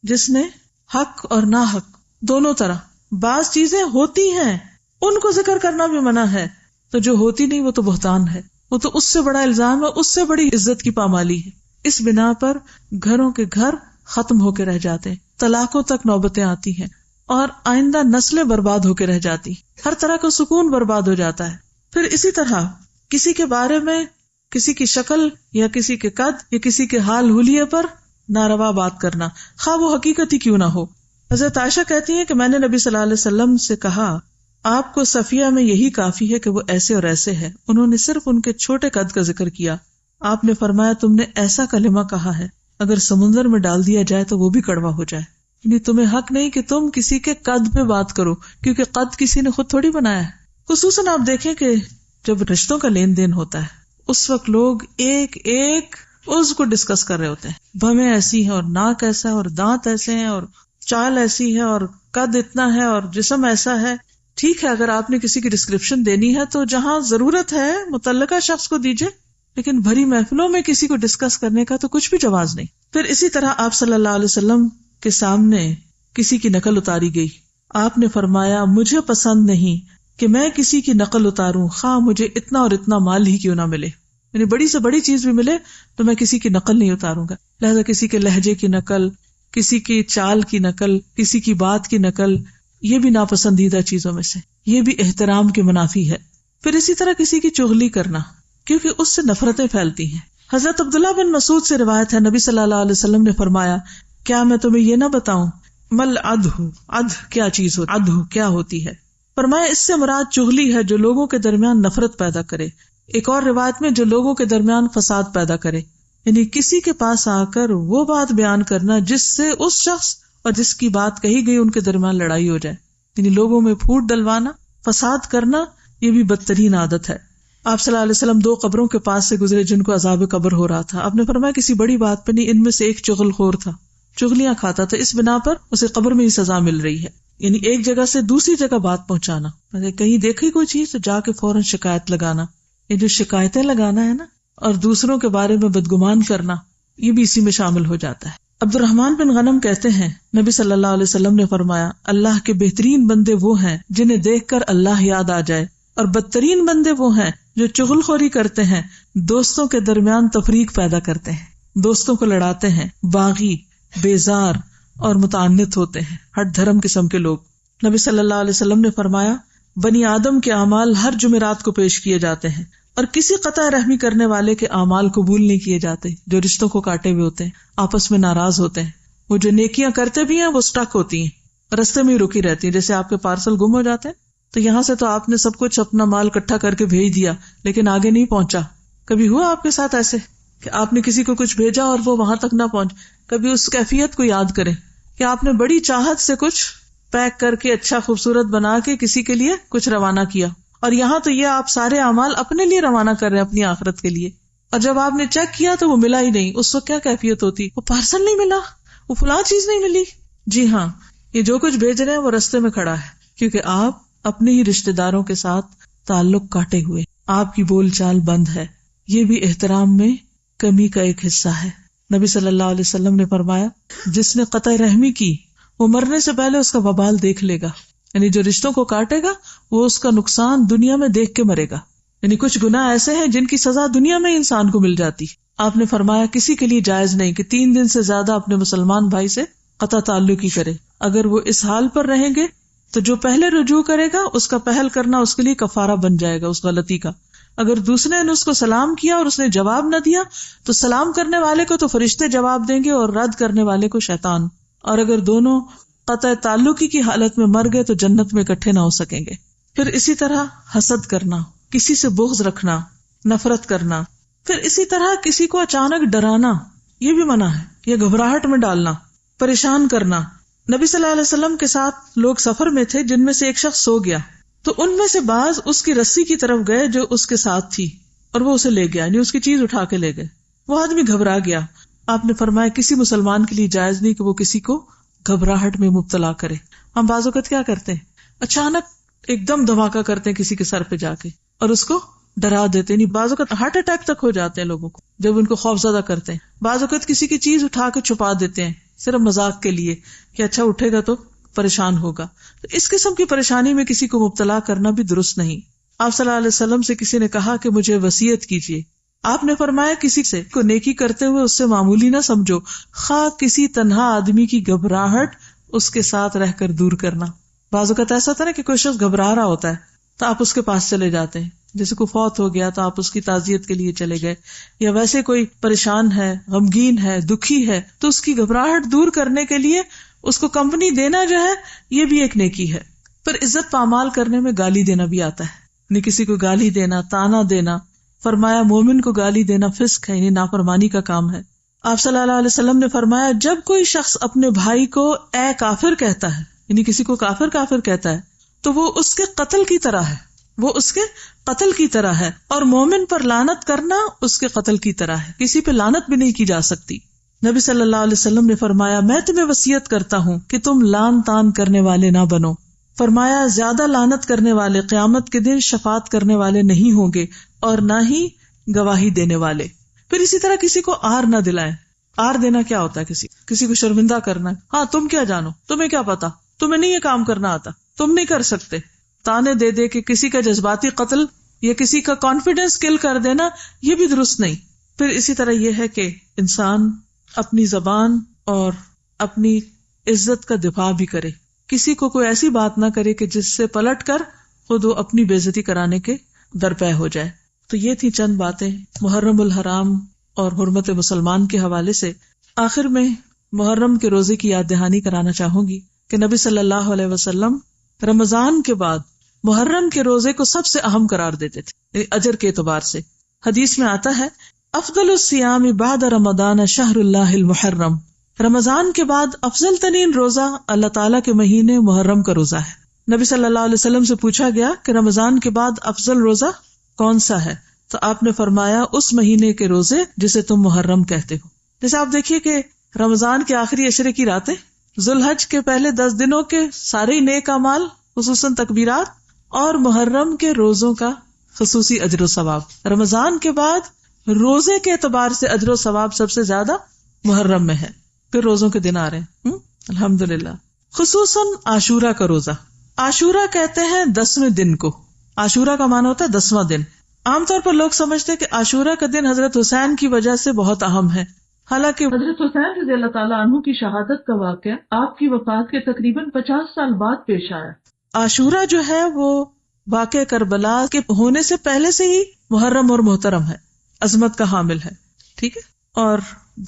جس نے حق اور ناحق دونوں طرح. بعض چیزیں ہوتی ہیں ان کو ذکر کرنا بھی منع ہے, تو جو ہوتی نہیں وہ تو بہتان ہے, وہ تو اس سے بڑا الزام ہے, اس سے بڑی عزت کی پامالی ہے. اس بنا پر گھروں کے گھر ختم ہو کے رہ جاتے ہیں, طلاقوں تک نوبتیں آتی ہیں اور آئندہ نسلیں برباد ہو کے رہ جاتی, ہر طرح کا سکون برباد ہو جاتا ہے. پھر اسی طرح کسی کے بارے میں, کسی کی شکل یا کسی کے قد یا کسی کے حال حلیے پر ناروا بات کرنا, خواہ وہ حقیقت ہی کیوں نہ ہو. حضرت عائشہ کہتی ہیں کہ میں نے نبی صلی اللہ علیہ وسلم سے کہا آپ کو صفیہ میں یہی کافی ہے کہ وہ ایسے اور ایسے ہے. انہوں نے صرف ان کے چھوٹے قد کا ذکر کیا. آپ نے فرمایا تم نے ایسا کلمہ کہا ہے اگر سمندر میں ڈال دیا جائے تو وہ بھی کڑوا ہو جائے. یعنی تمہیں حق نہیں کہ تم کسی کے قد پہ بات کرو, کیونکہ قد کسی نے خود تھوڑی بنایا ہے. خصوصاً آپ دیکھیں کہ جب رشتوں کا لین دین ہوتا ہے اس وقت لوگ ایک ایک عضو کو ڈسکس کر رہے ہوتے ہیں. بھویں ایسی ہیں اور ناک ایسا ہے اور دانت ایسے ہیں اور چال ایسی ہے اور قد اتنا ہے اور جسم ایسا ہے. ٹھیک ہے, اگر آپ نے کسی کی ڈسکرپشن دینی ہے تو جہاں ضرورت ہے متعلقہ شخص کو دیجئے, لیکن بھری محفلوں میں کسی کو ڈسکس کرنے کا تو کچھ بھی جواز نہیں. پھر اسی طرح آپ صلی اللہ علیہ وسلم کے سامنے کسی کی نقل اتاری گئی. آپ نے فرمایا مجھے پسند نہیں کہ میں کسی کی نقل اتاروں, خواہ مجھے اتنا اور اتنا مال ہی کیوں نہ ملے. یعنی بڑی سے بڑی چیز بھی ملے تو میں کسی کی نقل نہیں اتاروں گا. لہذا کسی کے لہجے کی نقل, کسی کی چال کی نقل, کسی کی بات کی نقل, یہ بھی ناپسندیدہ چیزوں میں سے, یہ بھی احترام کے منافی ہے. پھر اسی طرح کسی کی چغلی کرنا, کیونکہ اس سے نفرتیں پھیلتی ہیں. حضرت عبداللہ بن مسعود سے روایت ہے نبی صلی اللہ علیہ وسلم نے فرمایا کیا میں تمہیں یہ نہ بتاؤں مل عدھ کیا چیز ہوتی, عدھ کیا ہوتی ہے؟ فرمایا اس سے مراد چغلی ہے جو لوگوں کے درمیان نفرت پیدا کرے. ایک اور روایت میں جو لوگوں کے درمیان فساد پیدا کرے, یعنی کسی کے پاس آ کر وہ بات بیان کرنا جس سے اس شخص اور جس کی بات کہی گئی ان کے درمیان لڑائی ہو جائے. یعنی لوگوں میں پھوٹ ڈلوانا, فساد کرنا, یہ بھی بدترین عادت ہے. آپ صلی اللہ علیہ وسلم 2 قبروں کے پاس سے گزرے جن کو عذاب قبر ہو رہا تھا. آپ نے فرمایا کسی بڑی بات پہ نہیں, ان میں سے ایک چغل خور تھا, چغلیاں کھاتا تھا, اس بنا پر اسے قبر میں ہی سزا مل رہی ہے. یعنی ایک جگہ سے دوسری جگہ بات پہنچانا, کہیں دیکھی کوئی چیز تو جا کے فوراً شکایت لگانا. یہ جو شکایتیں لگانا ہے نا, اور دوسروں کے بارے میں بدگمان کرنا یہ بھی اسی میں شامل ہو جاتا ہے۔ عبد الرحمن بن غنم کہتے ہیں نبی صلی اللہ علیہ وسلم نے فرمایا اللہ کے بہترین بندے وہ ہیں جنہیں دیکھ کر اللہ یاد آ جائے، اور بدترین بندے وہ ہیں جو چغل خوری کرتے ہیں، دوستوں کے درمیان تفریق پیدا کرتے ہیں، دوستوں کو لڑاتے ہیں، باغی، بیزار اور متعنت ہوتے ہیں، ہٹ دھرم قسم کے لوگ۔ نبی صلی اللہ علیہ وسلم نے فرمایا بنی آدم کے اعمال ہر جمعرات کو پیش کیے جاتے ہیں، اور کسی قطع رحمی کرنے والے کے اعمال قبول نہیں کیے جاتے، جو رشتوں کو کاٹے ہوئے ہوتے ہیں، آپس میں ناراض ہوتے ہیں۔ وہ جو نیکیاں کرتے بھی ہیں وہ سٹک ہوتی ہیں، رستے میں ہی رکی رہتی ہیں۔ جیسے آپ کے پارسل گم ہو جاتے ہیں تو یہاں سے تو آپ نے سب کچھ اپنا مال اکٹھا کر کے بھیج دیا لیکن آگے نہیں پہنچا۔ کبھی ہوا آپ کے ساتھ ایسے کہ آپ نے کسی کو کچھ بھیجا اور وہ وہاں تک نہ پہنچ؟ کبھی اس کیفیت کو یاد کریں کہ آپ نے بڑی چاہت سے کچھ پیک کر کے اچھا خوبصورت بنا کے کسی کے لیے کچھ روانہ کیا، اور یہاں تو یہ آپ سارے اعمال اپنے لیے روانہ کر رہے ہیں اپنی آخرت کے لیے، اور جب آپ نے چیک کیا تو وہ ملا ہی نہیں، اس وقت کیا کیفیت ہوتی؟ وہ پارسل نہیں ملا، وہ فلاں چیز نہیں ملی۔ جی ہاں، یہ جو کچھ بھیج رہے ہیں وہ رستے میں کھڑا ہے، کیونکہ آپ اپنے ہی رشتہ داروں کے ساتھ تعلق کاٹے ہوئے، آپ کی بول چال بند ہے۔ یہ بھی احترام میں کمی کا ایک حصہ ہے۔ نبی صلی اللہ علیہ وسلم نے فرمایا جس نے قطع رحمی کی وہ مرنے سے پہلے اس کا وبال دیکھ لے گا، یعنی جو رشتوں کو کاٹے گا وہ اس کا نقصان دنیا میں دیکھ کے مرے گا۔ یعنی کچھ گناہ ایسے ہیں جن کی سزا دنیا میں انسان کو مل جاتی۔ آپ نے فرمایا کسی کے لیے جائز نہیں کہ 3 دن سے زیادہ اپنے مسلمان بھائی سے قطع تعلق ہی کرے۔ اگر وہ اس حال پر رہیں گے تو جو پہلے رجوع کرے گا اس کا پہل کرنا اس کے لیے کفارہ بن جائے گا اس غلطی کا۔ اگر دوسرے نے اس کو سلام کیا اور اس نے جواب نہ دیا تو سلام کرنے والے کو تو فرشتے جواب دیں گے اور رد کرنے والے کو شیطان، اور اگر دونوں قطع تعلقی کی حالت میں مر گئے تو جنت میں اکٹھے نہ ہو سکیں گے۔ پھر اسی طرح حسد کرنا، کسی سے بغض رکھنا، نفرت کرنا، پھر اسی طرح کسی کو اچانک ڈرانا، یہ بھی منع ہے، یا گھبراہٹ میں ڈالنا، پریشان کرنا۔ نبی صلی اللہ علیہ وسلم کے ساتھ لوگ سفر میں تھے جن میں سے ایک شخص سو گیا، تو ان میں سے بعض اس کی رسی کی طرف گئے جو اس کے ساتھ تھی اور وہ اسے لے گیا، یعنی اس کی چیز اٹھا کے لے گئے۔ وہ آدمی گھبرا گیا۔ آپ نے فرمایا کسی مسلمان کے لیے جائز نہیں کہ وہ کسی کو گھبراہٹ میں مبتلا کرے۔ ہم بعض اوقات کیا کرتے ہیں، اچانک ایک دم دھماکہ کرتے ہیں کسی کے سر پہ جا کے اور اس کو ڈرا دیتے ہیں۔ بعض اوقات ہارٹ اٹیک تک ہو جاتے ہیں لوگوں کو جب ان کو خوف زدہ کرتے ہیں۔ بعض اوقات کسی کی چیز اٹھا کے چھپا دیتے ہیں صرف مذاق کے لیے کہ اچھا اٹھے گا تو پریشان ہوگا۔ تو اس قسم کی پریشانی میں کسی کو مبتلا کرنا بھی درست نہیں۔ آپ صلی اللہ علیہ وسلم سے کسی نے کہا کہ مجھے وصیت کیجیے۔ آپ نے فرمایا کسی سے کو نیکی کرتے ہوئے اس سے معمولی نہ سمجھو، خواہ کسی تنہا آدمی کی گھبراہٹ اس کے ساتھ رہ کر دور کرنا۔ بعض اوقات ایسا ہوتا ہے کہ کوئی شخص گھبرا رہا ہوتا ہے تو آپ اس کے پاس چلے جاتے ہیں، جیسے کوئی فوت ہو گیا تو آپ اس کی تعزیت کے لیے چلے گئے، یا ویسے کوئی پریشان ہے، غمگین ہے، دکھی ہے، تو اس کی گھبراہٹ دور کرنے کے لیے اس کو کمپنی دینا جو ہے یہ بھی ایک نیکی ہے۔ پھر عزت پامال کرنے میں گالی دینا بھی آتا ہے، یعنی کسی کو گالی دینا، تانا دینا۔ فرمایا مومن کو گالی دینا فسق ہے، یعنی نافرمانی کا کام ہے۔ آپ صلی اللہ علیہ وسلم نے فرمایا جب کوئی شخص اپنے بھائی کو اے کافر کہتا ہے، یعنی کسی کو کافر کافر کہتا ہے، تو وہ اس کے قتل کی طرح ہے، وہ اس کے قتل کی طرح ہے، اور مومن پر لعنت کرنا اس کے قتل کی طرح ہے، کسی پہ لعنت بھی نہیں کی جا سکتی۔ نبی صلی اللہ علیہ وسلم نے فرمایا میں تمہیں وصیت کرتا ہوں کہ تم لعن طعن کرنے والے نہ بنو۔ فرمایا زیادہ لعنت کرنے والے قیامت کے دن شفاعت کرنے والے نہیں ہوں گے اور نہ ہی گواہی دینے والے۔ پھر اسی طرح کسی کو آر نہ دلائیں۔ آر دینا کیا ہوتا ہے؟ کسی کو شرمندہ کرنا۔ ہاں تم کیا جانو، تمہیں کیا پتا، تمہیں نہیں یہ کام کرنا آتا، تم نہیں کر سکتے۔ تانے دے دے کہ کسی کا جذباتی قتل یا کسی کا کانفیڈنس کل کر دینا یہ بھی درست نہیں۔ پھر اسی طرح یہ ہے کہ انسان اپنی زبان اور اپنی عزت کا دفاع بھی کرے، کسی کو کوئی ایسی بات نہ کرے کہ جس سے پلٹ کر خود وہ اپنی بے عزتی کرانے کے درپے ہو جائے۔ تو یہ تھی چند باتیں محرم الحرام اور حرمت مسلمان کے حوالے سے۔ آخر میں محرم کے روزے کی یاد دہانی کرانا چاہوں گی کہ نبی صلی اللہ علیہ وسلم رمضان کے بعد محرم کے روزے کو سب سے اہم قرار دیتے تھے، یعنی اجر کے اعتبار سے۔ حدیث میں آتا ہے افضل الصیام بعد رمضان شہر اللہ المحرم، رمضان کے بعد افضل ترین روزہ اللہ تعالیٰ کے مہینے محرم کا روزہ ہے۔ نبی صلی اللہ علیہ وسلم سے پوچھا گیا کہ رمضان کے بعد افضل روزہ کون سا ہے، تو آپ نے فرمایا اس مہینے کے روزے جسے تم محرم کہتے ہو۔ جیسے آپ دیکھیے کہ رمضان کے آخری عشرے کی راتیں، ذوالحج کے پہلے 10 دنوں کے سارے نیک اعمال خصوصاً تکبیرات، اور محرم کے روزوں کا خصوصی اجر و ثواب۔ رمضان کے بعد روزے کے اعتبار سے اجر و ثواب سب سے زیادہ محرم میں ہے. پھر روزوں کے دن آ رہے ہیں الحمدللہ. خصوصاً عاشورہ کا روزہ. عاشورہ کہتے ہیں 10ویں دن کو. عاشورہ کا معنی ہوتا ہے 10واں دن. عام طور پر لوگ سمجھتے ہیں کہ عاشورہ کا دن حضرت حسین کی وجہ سے بہت اہم ہے، حالانکہ حضرت حسین رضی اللہ تعالیٰ عنہ کی شہادت کا واقعہ آپ کی وفات کے تقریباً 50 سال بعد پیش آیا. عاشورہ جو ہے وہ واقعہ کربلا کے ہونے سے پہلے سے ہی محرم اور محترم ہے، عظمت کا حامل ہے. ٹھیک ہے. اور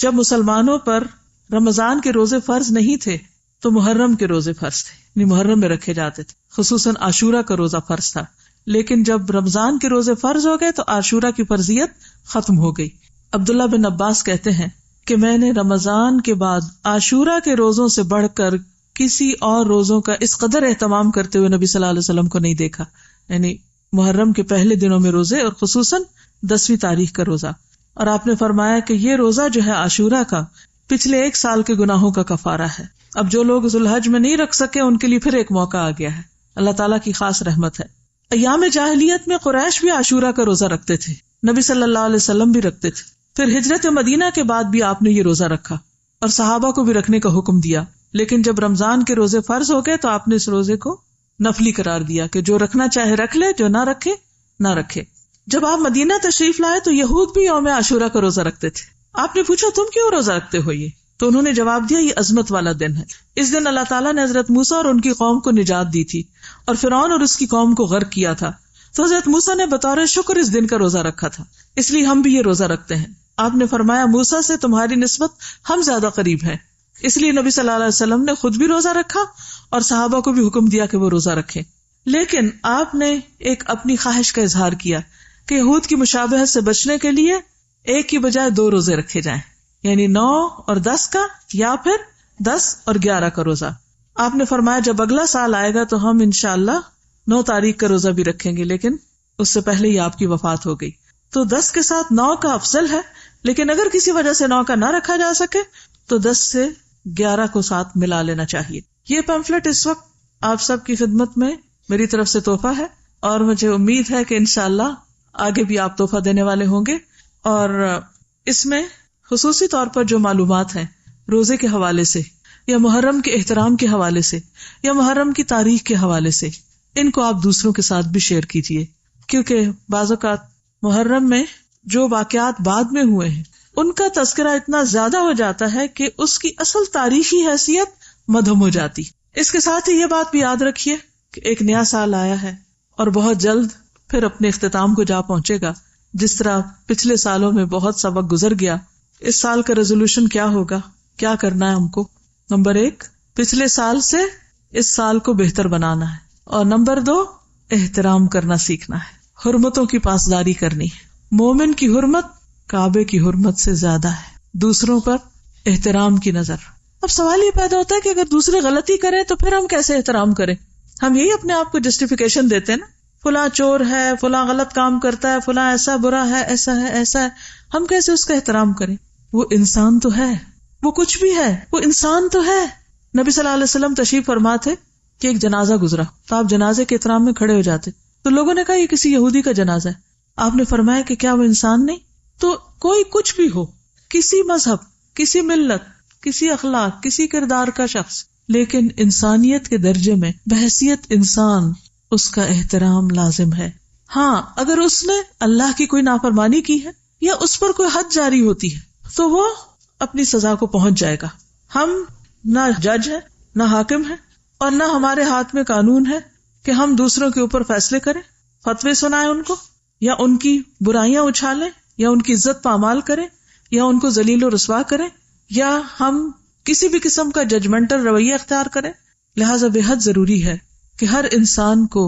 جب مسلمانوں پر رمضان کے روزے فرض نہیں تھے تو محرم کے روزے فرض تھے، یعنی محرم میں رکھے جاتے تھے. خصوصاً عاشورہ کا روزہ فرض تھا. لیکن جب رمضان کے روزے فرض ہو گئے تو عاشورہ کی فرضیت ختم ہو گئی. عبداللہ بن عباس کہتے ہیں کہ میں نے رمضان کے بعد عاشورہ کے روزوں سے بڑھ کر کسی اور روزوں کا اس قدر اہتمام کرتے ہوئے نبی صلی اللہ علیہ وسلم کو نہیں دیکھا. یعنی محرم کے پہلے دنوں میں روزے اور خصوصاً 10ویں تاریخ کا روزہ. اور آپ نے فرمایا کہ یہ روزہ جو ہے عاشورہ کا پچھلے 1 سال کے گناہوں کا کفارہ ہے. اب جو لوگ ذوالحج میں نہیں رکھ سکے ان کے لیے پھر ایک موقع آ گیا ہے. اللہ تعالیٰ کی خاص رحمت ہے. ایام جاہلیت میں قریش بھی عاشورہ کا روزہ رکھتے تھے، نبی صلی اللہ علیہ وسلم بھی رکھتے تھے. پھر ہجرت مدینہ کے بعد بھی آپ نے یہ روزہ رکھا اور صحابہ کو بھی رکھنے کا حکم دیا. لیکن جب رمضان کے روزے فرض ہو گئے تو آپ نے اس روزے کو نفلی قرار دیا کہ جو رکھنا چاہے رکھ لے، جو نہ رکھے نہ رکھے. جب آپ مدینہ تشریف لائے تو یہود بھی یوم عاشورہ کا روزہ رکھتے تھے. آپ نے پوچھا تم کیوں روزہ رکھتے ہو یہ؟ تو انہوں نے جواب دیا یہ عظمت والا دن ہے. اس دن اللہ تعالیٰ نے حضرت موسیٰ اور ان کی قوم کو نجات دی تھی اور فرعون اور اس کی قوم کو غرق کیا تھا. تو حضرت موسیٰ نے بطور شکر اس دن کا روزہ رکھا تھا، اس لیے ہم بھی یہ روزہ رکھتے ہیں. آپ نے فرمایا موسیٰ سے تمہاری نسبت ہم زیادہ قریب ہیں، اس لیے نبی صلی اللہ علیہ وسلم نے خود بھی روزہ رکھا اور صحابہ کو بھی حکم دیا کہ وہ روزہ رکھیں. لیکن آپ نے ایک اپنی خواہش کا اظہار کیا کہ یہود کی مشابہت سے بچنے کے لیے ایک کی بجائے 2 روزے رکھے جائیں، یعنی 9 اور 10 کا یا پھر 10 اور 11 کا روزہ. آپ نے فرمایا جب اگلا سال آئے گا تو ہم انشاءاللہ 9 تاریخ کا روزہ بھی رکھیں گے، لیکن اس سے پہلے ہی آپ کی وفات ہو گئی. تو 10 کے ساتھ 9 کا افضل ہے، لیکن اگر کسی وجہ سے 9 کا نہ رکھا جا سکے تو 10 سے 11 کو ساتھ ملا لینا چاہیے. یہ پیمفلٹ اس وقت آپ سب کی خدمت میں میری طرف سے تحفہ ہے اور مجھے امید ہے کہ انشاءاللہ آگے بھی آپ تحفہ دینے والے ہوں گے. اور اس میں خصوصی طور پر جو معلومات ہیں روزے کے حوالے سے یا محرم کے احترام کے حوالے سے یا محرم کی تاریخ کے حوالے سے، ان کو آپ دوسروں کے ساتھ بھی شیئر کیجیے، کیونکہ بعض اوقات محرم میں جو واقعات بعد میں ہوئے ہیں ان کا تذکرہ اتنا زیادہ ہو جاتا ہے کہ اس کی اصل تاریخی حیثیت مدھم ہو جاتی. اس کے ساتھ ہی یہ بات بھی یاد رکھیے کہ ایک نیا سال آیا ہے اور بہت جلد پھر اپنے اختتام کو جا پہنچے گا. جس طرح پچھلے سالوں میں بہت سا وقت گزر گیا، اس سال کا ریزولوشن کیا ہوگا، کیا کرنا ہے ہم کو؟ نمبر 1 پچھلے سال سے اس سال کو بہتر بنانا ہے، اور نمبر 2 احترام کرنا سیکھنا ہے، حرمتوں کی پاسداری کرنی ہے. مومن کی حرمت کعبے کی حرمت سے زیادہ ہے. دوسروں پر احترام کی نظر. اب سوال یہ پیدا ہوتا ہے کہ اگر دوسرے غلطی کریں تو پھر ہم کیسے احترام کریں؟ ہم یہی اپنے آپ کو جسٹیفیکیشن دیتے ہیں نا، فلاں چور ہے، فلاں غلط کام کرتا ہے، فلاں ایسا برا ہے، ایسا ہے ایسا ہے. ہم کیسے اس کا احترام کریں؟ وہ انسان تو ہے، وہ کچھ بھی ہے، وہ انسان تو ہے. نبی صلی اللہ علیہ وسلم تشریف فرما تھے کہ ایک جنازہ گزرا تو آپ جنازے کے احترام میں کھڑے ہو جاتے. تو لوگوں نے کہا یہ کسی یہودی کا جنازہ ہے. آپ نے فرمایا کہ کیا وہ انسان نہیں؟ تو کوئی کچھ بھی ہو، کسی مذہب، کسی ملت، کسی اخلاق، کسی کردار کا شخص، لیکن انسانیت کے درجے میں بحیثیت انسان اس کا احترام لازم ہے. ہاں اگر اس نے اللہ کی کوئی نافرمانی کی ہے یا اس پر کوئی حد جاری ہوتی ہے تو وہ اپنی سزا کو پہنچ جائے گا. ہم نہ جج ہیں، نہ حاکم ہیں، اور نہ ہمارے ہاتھ میں قانون ہے کہ ہم دوسروں کے اوپر فیصلے کریں، فتوے سنائیں ان کو، یا ان کی برائیاں اچھالیں، یا ان کی عزت پامال کریں، یا ان کو ذلیل و رسوا کریں، یا ہم کسی بھی قسم کا ججمنٹل رویہ اختیار کریں. لہٰذا بے حد ضروری ہے کہ ہر انسان کو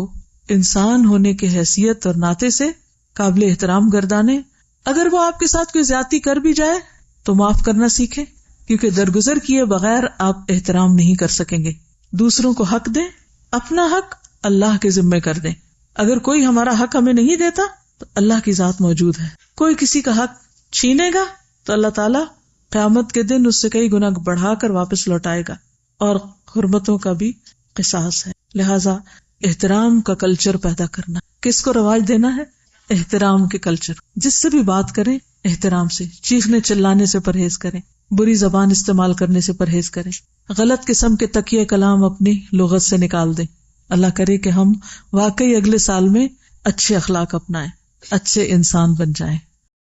انسان ہونے کی حیثیت اور ناطے سے قابل احترام گردانے. اگر وہ آپ کے ساتھ کوئی زیادتی کر بھی جائے تو معاف کرنا سیکھیں، کیونکہ درگزر کیے بغیر آپ احترام نہیں کر سکیں گے. دوسروں کو حق دیں، اپنا حق اللہ کے ذمے کر دیں. اگر کوئی ہمارا حق ہمیں نہیں دیتا تو اللہ کی ذات موجود ہے. کوئی کسی کا حق چھینے گا تو اللہ تعالیٰ قیامت کے دن اس سے کئی گنا بڑھا کر واپس لوٹائے گا، اور حرمتوں کا بھی قصاص ہے. لہٰذا احترام کا کلچر پیدا کرنا. کس کو رواج دینا ہے؟ احترام کے کلچر. جس سے بھی بات کریں احترام سے، چیخنے چلانے سے پرہیز کریں، بری زبان استعمال کرنے سے پرہیز کریں، غلط قسم کے تکیے کلام اپنی لغت سے نکال دیں۔ اللہ کرے کہ ہم واقعی اگلے سال میں اچھے اخلاق اپنائیں، اچھے انسان بن جائیں۔